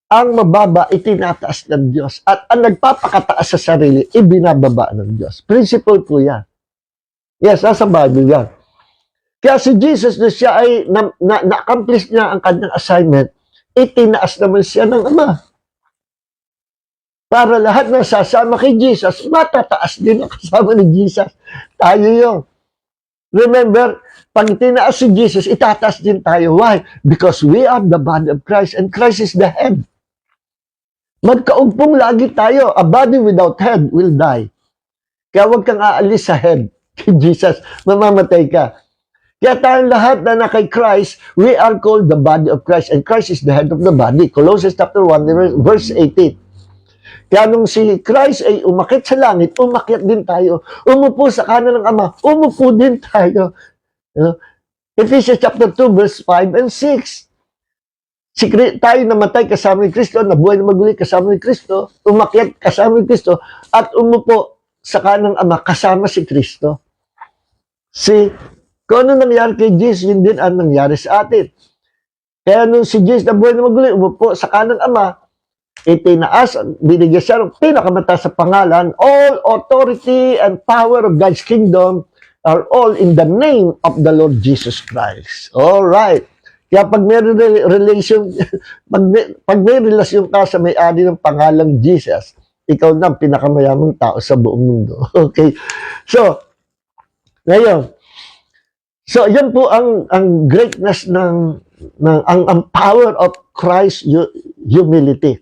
[SPEAKER 1] ang mababa itinataas ng Diyos. At ang nagpapakataas sa sarili, ibinababa ng Diyos. Principle po yan. Yes, nasa Bible yan. Kaya si Jesus, na siya ay na-accomplish niya ang kanyang assignment, itinaas naman siya ng Ama. Para lahat na sasama kay Jesus, matataas din ang kasama ni Jesus. Tayo yun. Remember, pag itinaas si Jesus, itataas din tayo. Why? Because we are the body of Christ and Christ is the head. Magkaugpong lagi tayo. A body without head will die. Kaya huwag kang aalis sa head kay Jesus. Mamamatay ka. Kaya tayong lahat na kay Christ, we are called the body of Christ and Christ is the head of the body. Colossians chapter 1, verse 18. Kaya nung si Christ ay umakyat sa langit, umakyat din tayo. Umupo sa kanan ng Ama, umupo din tayo. Ephesians chapter 2, verse 5 and 6. Tayo namatay kasama ni Kristo, nabuhay na maguli kasama ni Kristo, umakyat kasama ni Kristo, at umupo sa kanan ng Ama kasama si Kristo. Kung ano nangyari kay Jesus, yun din ang nangyari sa atin. Kaya nung si Jesus nabuhay na maguli, umupo sa kanan ng Ama, itinaas, binigyan siya ng pinakamataas sa pangalan, all authority and power of God's kingdom are all in the name of the Lord Jesus Christ. All right. Kaya pag may relation, pag may relasyon ka sa may-ari ng pangalang Jesus, ikaw na ang pinakamayamang tao sa buong mundo. Okay? So, ngayon, yan po ang greatness ang power of Christ's humility.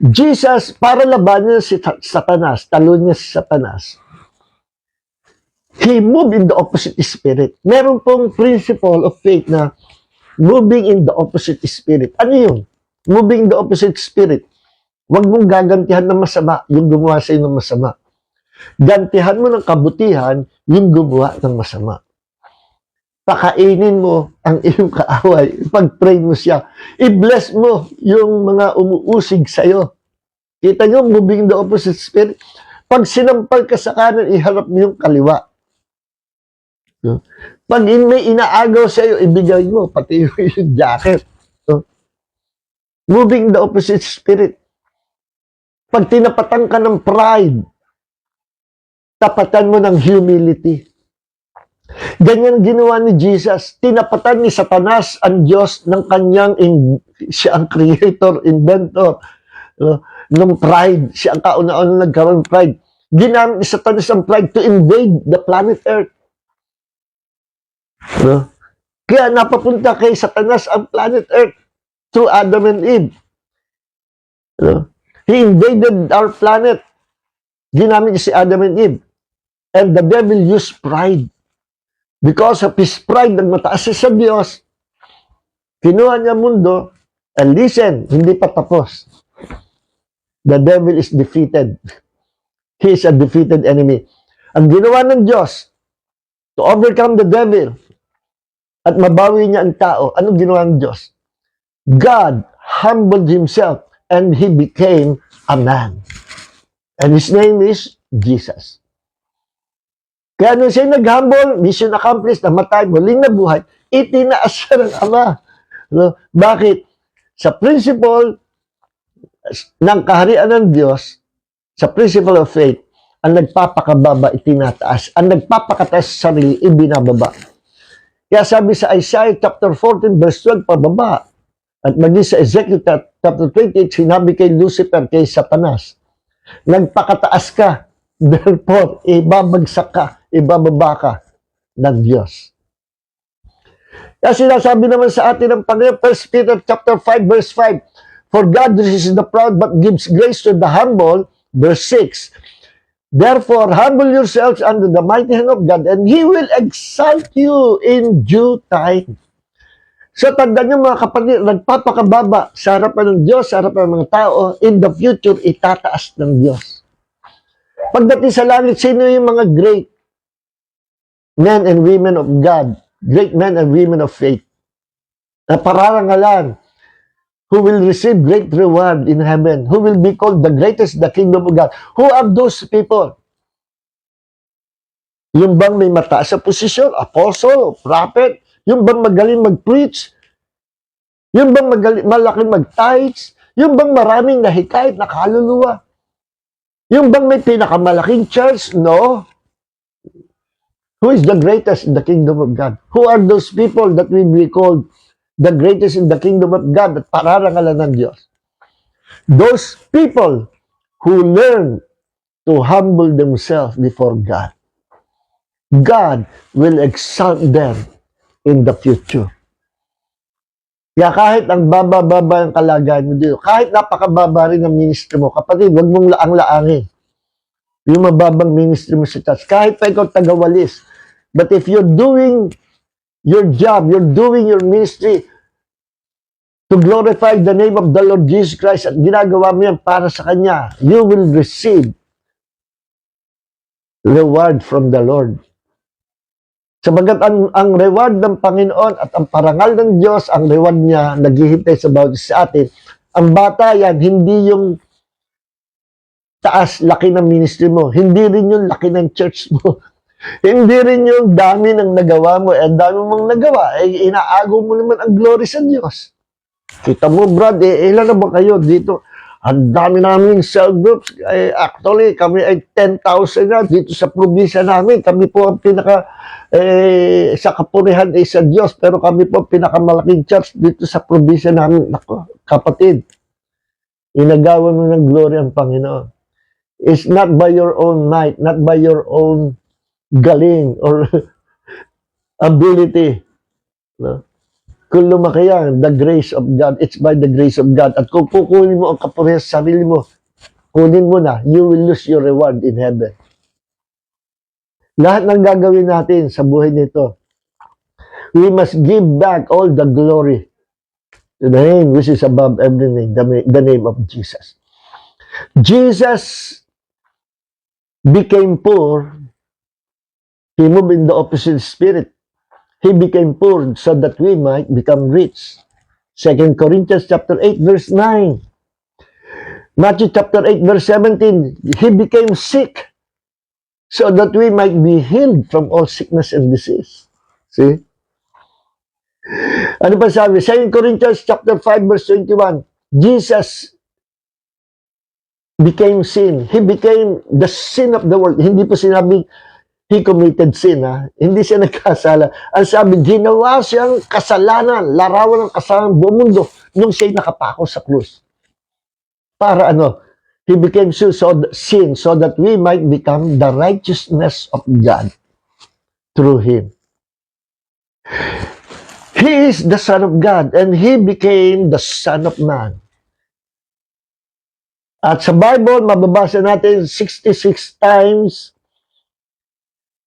[SPEAKER 1] Jesus, para labanan si Satanas, talon niya si Satanas, he moved in the opposite spirit. Meron pong principle of faith na moving in the opposite spirit. Ano yun? Moving in the opposite spirit. Huwag mong gagantihan ng masama, yung gumawa sa'yo ng masama. Gantihan mo ng kabutihan, yung gumawa ng masama. Pakainin mo ang iyong kaaway. Pag-pray mo siya. I-bless mo yung mga umuusig sa'yo. Kita nyo, moving the opposite spirit. Pag sinampal ka sa kanan, iharap mo yung kaliwa. Pag may inaagaw sa'yo, ibigay mo, pati yung jacket. Moving the opposite spirit. Pag tinapatan ka ng pride, tapatan mo ng humility. Ganyan ginawa ni Jesus. Tinapatan ni Satanas ang Diyos ng kanyang, siya ang creator, inventor, ng pride. Siya ang kauna-una nagkaroon ng pride. Ginamit ni Satanas ang pride to invade the planet Earth. Kaya napapunta kay Satanas ang planet Earth through Adam and Eve. He invaded our planet. Ginamit niya si Adam and Eve. And the devil used pride. Because of his pride, nagmataas siya sa Diyos, kinuha niya mundo, and listen, hindi pa tapos. The devil is defeated. He is a defeated enemy. Ang ginawa ng Diyos to overcome the devil at mabawi niya ang tao, anong ginawa ng Diyos? God humbled himself and he became a man. And his name is Jesus. Kaya nung siya nag-humble, mission accomplished, namatay, muling nabuhay, itinaas siya ng Ama. No? Bakit? Sa principle ng kaharian ng Diyos, sa principle of faith, ang nagpapakababa itinataas. Ang nagpapakataas sa sarili, ibinababa. Kaya sabi sa Isaiah chapter 14 verse 12, pababa. At maging sa Ezekiel chapter 28, sinabi kay Lucifer, kay Satanas, nagpakataas ka, therefore, ibabagsak ka, ibababa ka ng Diyos. Kaya sinasabi naman sa atin ng Panginoon, 1 Peter chapter 5 verse 5, for God resists the proud but gives grace to the humble, verse 6, therefore, humble yourselves under the mighty hand of God, and He will exalt you in due time. So, tandaan nyo mga kapatid, nagpapakababa sa harapan ng Diyos, sa harapan ng mga tao, in the future, itataas ng Diyos. Pagdating sa langit, sino yung mga great men and women of God, great men and women of faith, na pararangalan, who will receive great reward in heaven, who will be called the greatest in the kingdom of God. Who are those people? Yung bang may mataas sa posisyon, apostle, prophet, yung bang magaling mag-preach, yung bang malaking mag-tithes, yung bang maraming nahikayat na kaluluwa, yung bang may pinakamalaking church? No. Who is the greatest in the kingdom of God? Who are those people that will be called the greatest in the kingdom of God at pararangalan ng Diyos? Those people who learn to humble themselves before God. God will exalt them in the future. Kaya kahit ang baba-baba ang kalagayan mo dito, kahit napakababa rin ang ministry mo, kapatid, huwag mong laang-laangin yung mababang ministry mo sa church. Kahit pa ikaw tagawalis. But if you're doing your job, you're doing your ministry to glorify the name of the Lord Jesus Christ at ginagawa mo yan para sa Kanya, you will receive reward from the Lord. Sabagat ang reward ng Panginoon at ang parangal ng Diyos, ang reward niya, naghihintay sa bawat sa atin. Ang bata yan, hindi yung taas, laki ng ministry mo. Hindi rin yung laki ng church mo. Hindi rin yung dami ng nagawa mo. Ang dami mong nagawa, inaagaw mo naman ang glory sa Diyos. Kita mo, Brad, ilan na ba kayo dito? Ang dami namin cell groups. Actually, kami ay 10,000 na dito sa probinsya namin. Kami po ang pinaka, sa kapurihan ay sa Diyos, pero kami po ang pinakamalaking church dito sa probinsya namin. Nako, kapatid, inagawan mo ng glory ang Panginoon. It's not by your own might, not by your own galing or ability. No? Kung lumaki yan, the grace of God, it's by the grace of God. At kung kukunin mo ang kapurihan sa sarili mo, kunin mo na, you will lose your reward in heaven. Lahat ng gagawin natin sa buhay nito, we must give back all the glory to the name which is above every name, the name of Jesus. Jesus became poor. He moved in the opposite spirit. He became poor so that we might become rich. 2 Corinthians chapter 8 verse 9. Matthew chapter 8 verse 17. He became sick so that we might be healed from all sickness and disease. See? Ano pa sabi? 2 Corinthians chapter 5 verse 21. Jesus became sin. He became the sin of the world. Hindi po sinabing he committed sin, ha? Hindi siya nagkasala. Ang sabi, ginawa siyang kasalanan, larawan ng kasalanan buong mundo nung siya'y nakapako sa krus. Para ano? He became sin so that we might become the righteousness of God through Him. He is the Son of God and He became the Son of Man. At sa Bible, mababasa natin 66 times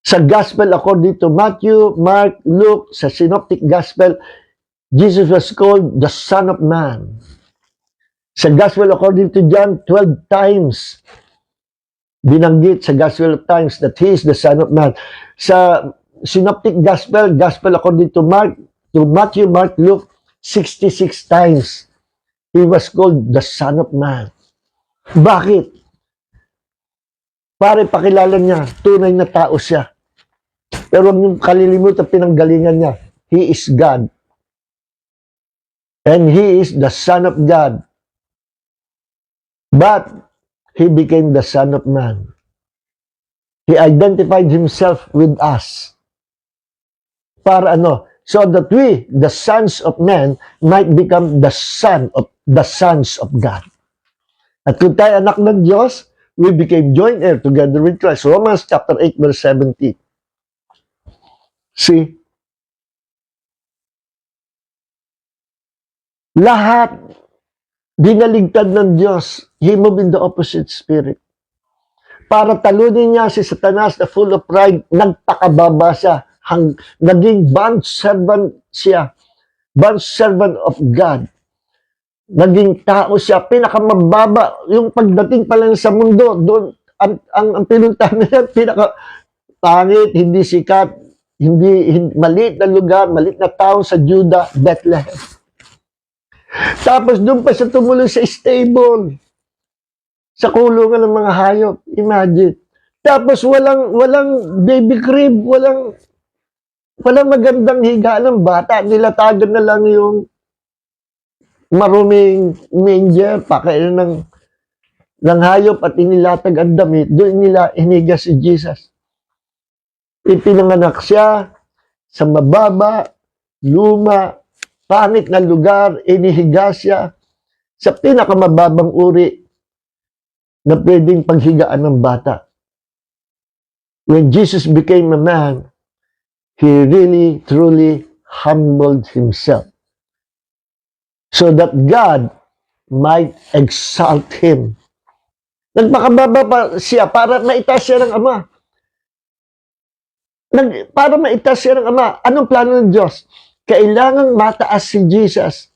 [SPEAKER 1] sa Gospel according to Matthew, Mark, Luke, sa Synoptic Gospel, Jesus was called the Son of Man. Sa Gospel according to John, 12 times, binanggit sa Gospel of Times that He is the Son of Man. Sa Synoptic Gospel, Gospel according to Matthew, Mark, Luke, 66 times He was called the Son of Man. Bakit? Para pakilala niya, tunay na tao siya. Pero huwag niyong kalilimutan, pinanggalingan niya, He is God. And He is the Son of God. But He became the Son of Man. He identified Himself with us. Para ano? So that we, the sons of men, might become the sons of God. At kung tayo anak ng Diyos, we became joint heir together with Christ. Romans chapter 8, verse 17. See? Lahat dinaligtad ng Diyos, He moved in the opposite spirit. Para talunin niya si Satanas na full of pride, nagpakababa siya, naging bond servant siya, bond servant of God. Naging tao siya, pinakamababa, yung pagdating pa lang sa mundo, doon, ang pinuntahan niya, pinaka-pangit, hindi sikat, hindi maliit na lugar, maliit na tao sa Judah, Bethlehem. Tapos doon pa siya tumuloy sa stable, sa kulungan ng mga hayop, imagine. Tapos walang baby crib, walang magandang higaan ng bata, nilatagan na lang yung maruming manger, pakain ng hayop at inilatag ang damit, doon nila iniga si Jesus. Ipinanganak siya sa mababa, luma, pangit na lugar, inihiga siya sa pinakamababang uri na pwedeng paghigaan ng bata. When Jesus became a man, He really, truly humbled Himself so that God might exalt Him. Nagpakababa pa siya para maitaas siya ng Ama. Para maitaas siya ng Ama. Anong plano ng Diyos? Kailangang mataas si Jesus.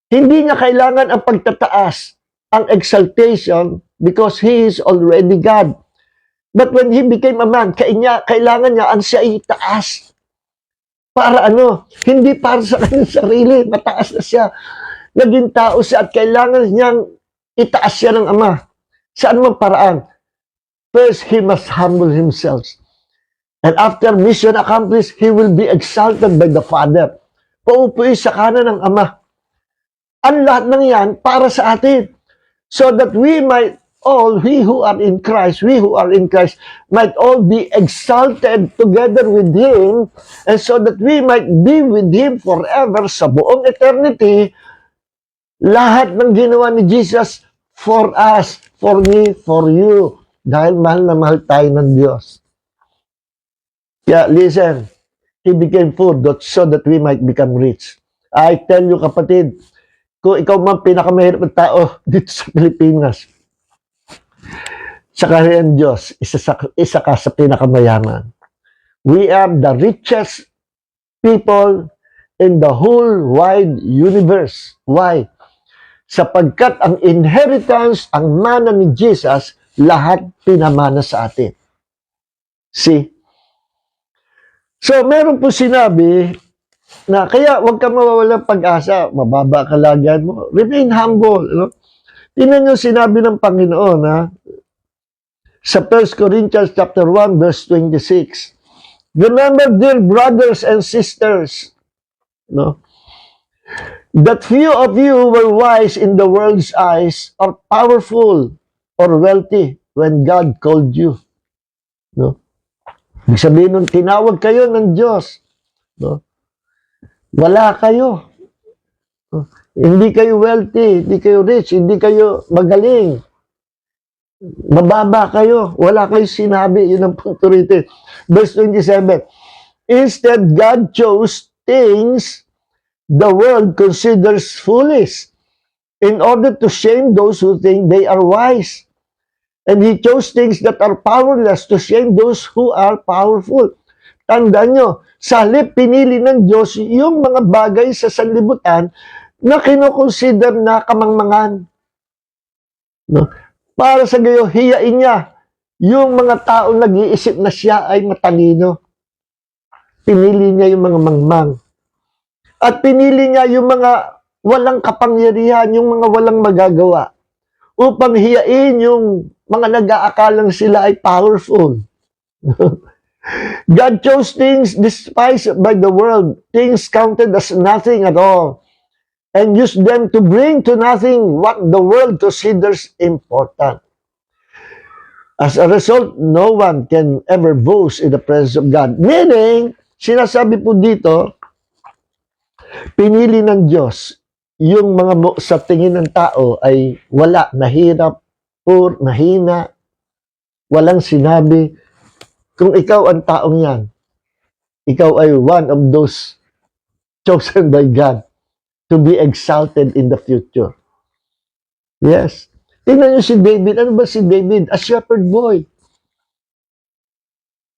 [SPEAKER 1] Hindi niya kailangan ang pagtataas, ang exaltation, because He is already God. But when He became a man, kailangan niya ang siya itaas. Para ano? Hindi para sa kanyang sarili. Mataas na siya. Naging tao siya at kailangan niyang itaas siya ng Ama. Saan mang paraan? First, He must humble Himself. And after mission accomplished, He will be exalted by the Father. Paupuin sa kanan ng Ama. Ang lahat ng yan para sa atin. So that we might we who are in Christ, might all be exalted together with Him, and so that we might be with Him forever sa buong eternity. Lahat ng ginawa ni Jesus for us, for me, for you, dahil mahal na mahal tayo ng Diyos. Kaya listen, He became poor so that we might become rich. I tell you kapatid, kung ikaw man pinakamahirap na tao dito sa Pilipinas, sa kaharian Diyos, isa ka sa pinakamayaman. We are the richest people in the whole wide universe. Why? Sapagkat ang inheritance, ang mana ni Jesus, lahat pinamana sa atin. See? So, meron po sinabi na kaya huwag ka mawawalang pag-asa, mababa ka lagyan mo, remain humble. You know? Tingnan nyo sinabi ng Panginoon, ha? Sa 1 Corinthians chapter 1, verse 26. Remember, dear brothers and sisters, no, that few of you were wise in the world's eyes, or powerful, or wealthy, when God called you. No? Ibig sabihin nun, tinawag kayo ng Diyos. No? Wala kayo. No? Hindi kayo wealthy, hindi kayo rich, hindi kayo magaling. Mababa kayo. Wala kayo sinabi. Yun ang punto rito. Verse 27. Instead, God chose things the world considers foolish in order to shame those who think they are wise. And He chose things that are powerless to shame those who are powerful. Tandaan nyo, sa halip pinili ng Diyos yung mga bagay sa sanlibutan na kinoconsider na kamangmangan. No? Para sa gayo, hiyain niya yung mga taong nag-iisip na siya ay matalino. Pinili niya yung mga mangmang. At pinili niya yung mga walang kapangyarihan, yung mga walang magagawa, upang hiyain yung mga nag-aakalang sila ay powerful. God chose things despised by the world, things counted as nothing at all, and used them to bring to nothing what the world considers important. As a result, no one can ever boast in the presence of God. Meaning, sinasabi po dito, pinili ng Diyos yung mga sa tingin ng tao ay wala, nahirap, poor, mahina, walang sinabi. Kung ikaw ang taong yan, ikaw ay one of those chosen by God to be exalted in the future. Yes. Tingnan niyo si David. Ano ba si David? A shepherd boy.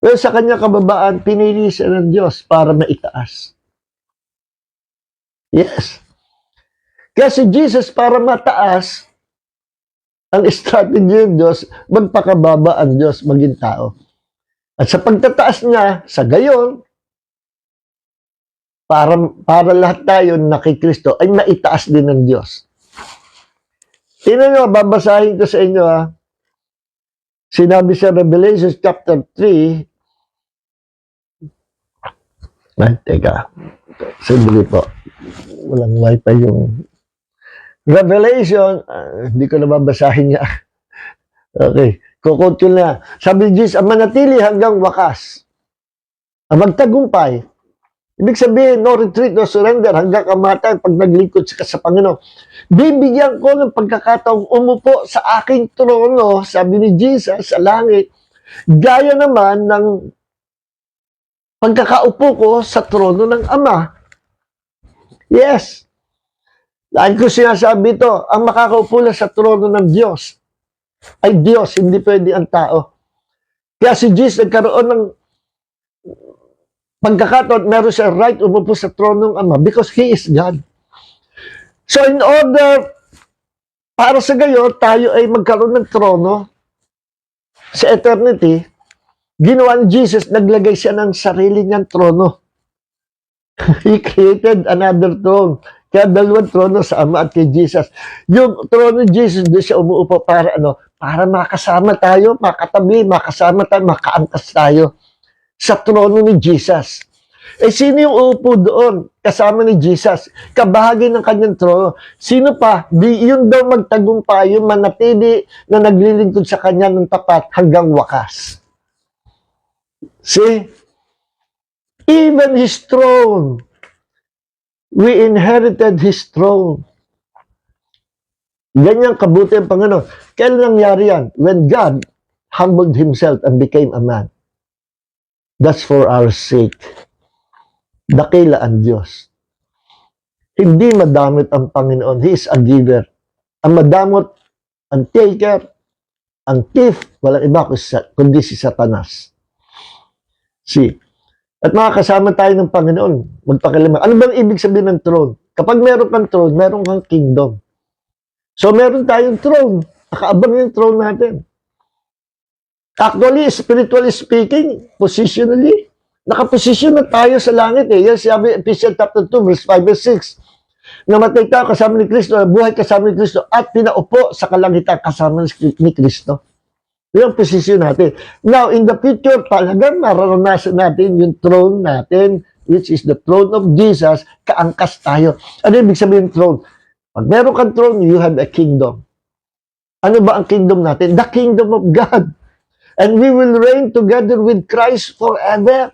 [SPEAKER 1] Pero sa kanya kababaan, pinili siya ng Diyos para maitaas. Yes. Kasi Jesus, para mataas, ang strategy ng Diyos, magpakababa ang Diyos maging tao. At sa pagtataas niya, sa gayon, para lahat tayo na kay Kristo ay maitaas din ng Diyos. Tingnan nyo, babasahin ko sa inyo ha. Sinabi sa Revelation chapter 3, teka, sandali po. Walang wifi yung Revelation, hindi ko na babasahin niya. Okay, kukot ko na. Sabi ni Jesus, ang manatili hanggang wakas. Ang magtagumpay. Ibig sabihin, no retreat, no surrender, hanggang kamatayan pag naglingkod ka sa Panginoon. Bibigyan ko ng pagkakataong umupo sa aking trono, sabi ni Jesus, sa langit, gaya naman ng pagkakaupo ko sa trono ng Ama. Yes. Dahil ko sinasabi ito, ang makakaupo lang sa trono ng Diyos ay Diyos, hindi pwede ang tao. Kaya si Jesus nagkaroon ng pagkakataon, meron siya right umupo sa trono ng Ama because He is God. So in order, para sa gayon, tayo ay magkaroon ng trono sa eternity, ginawa ni Jesus, naglagay siya ng sarili niyang trono. He created another throne. Kaya dalawang trono sa Ama at kay Jesus. Yung trono ni Jesus, doon siya umuupo para ano? Para makasama tayo, makatabi, makasama tayo, makaangkas tayo sa trono ni Jesus. Eh, sino yung uupo doon kasama ni Jesus? Kabahagi ng kanyang trono. Sino pa? Yun daw magtagumpay, yung manatili na naglilingkod sa kanya ng tapat hanggang wakas. See? Even His throne, we inherited His throne. Ganyan kabuti ang Panginoon. Kailan nangyari yan? When God humbled Himself and became a man. That's for our sake. Dakila ang Diyos. Hindi madamot ang Panginoon. He is a giver. Ang madamot, ang taker, ang thief, walang iba kundi si Satanas. See? At makakasama tayo ng Panginoon. Magpakilaman. Ano bang ibig sabihin ng throne? Kapag meron kang throne, meron kang kingdom. So meron tayong throne. Nakaabang yung throne natin. Actually, spiritually speaking, positionally, nakaposisyon na tayo sa langit eh. Yan sabi, Ephesians chapter 2, verse 5 and 6. Namatay tayo kasama ni Kristo, buhay kasama ni Kristo, at pinaupo sa kalangitan kasama ni Kristo. Yung posisyon natin. Now, in the future, talagang mararanasan natin yung throne natin, which is the throne of Jesus, kaangkas tayo. Ano ibig sabihin throne? Pag meron kang throne, you have a kingdom. Ano ba ang kingdom natin? The kingdom of God. And we will reign together with Christ forever.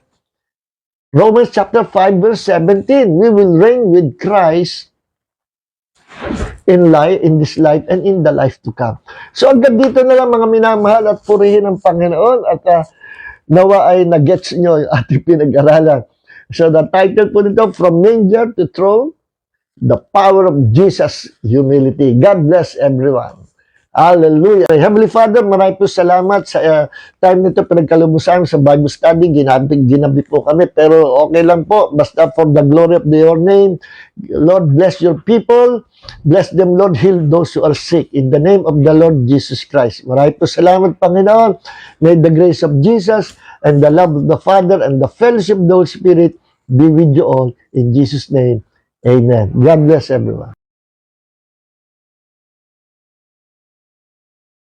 [SPEAKER 1] Romans chapter 5, verse 17. We will reign with Christ in this life and in the life to come. So hanggang dito na lang mga minamahal at purihin ang Panginoon at nawa ay na-gets nyo yung ating pinag-aralan. So the title po nito, From Manger to Throne, The Power of Jesus' Humility. God bless everyone. Hallelujah. Heavenly Father, marami po salamat sa time nito pinagkalumusan sa Bible study. Ginabi po kami, pero okay lang po. Basta for the glory of your name. Lord, bless your people. Bless them, Lord. Heal those who are sick. In the name of the Lord Jesus Christ. Marami po salamat, Panginoon. May the grace of Jesus and the love of the Father and the fellowship of the Holy Spirit be with you all. In Jesus' name, amen. God bless everyone.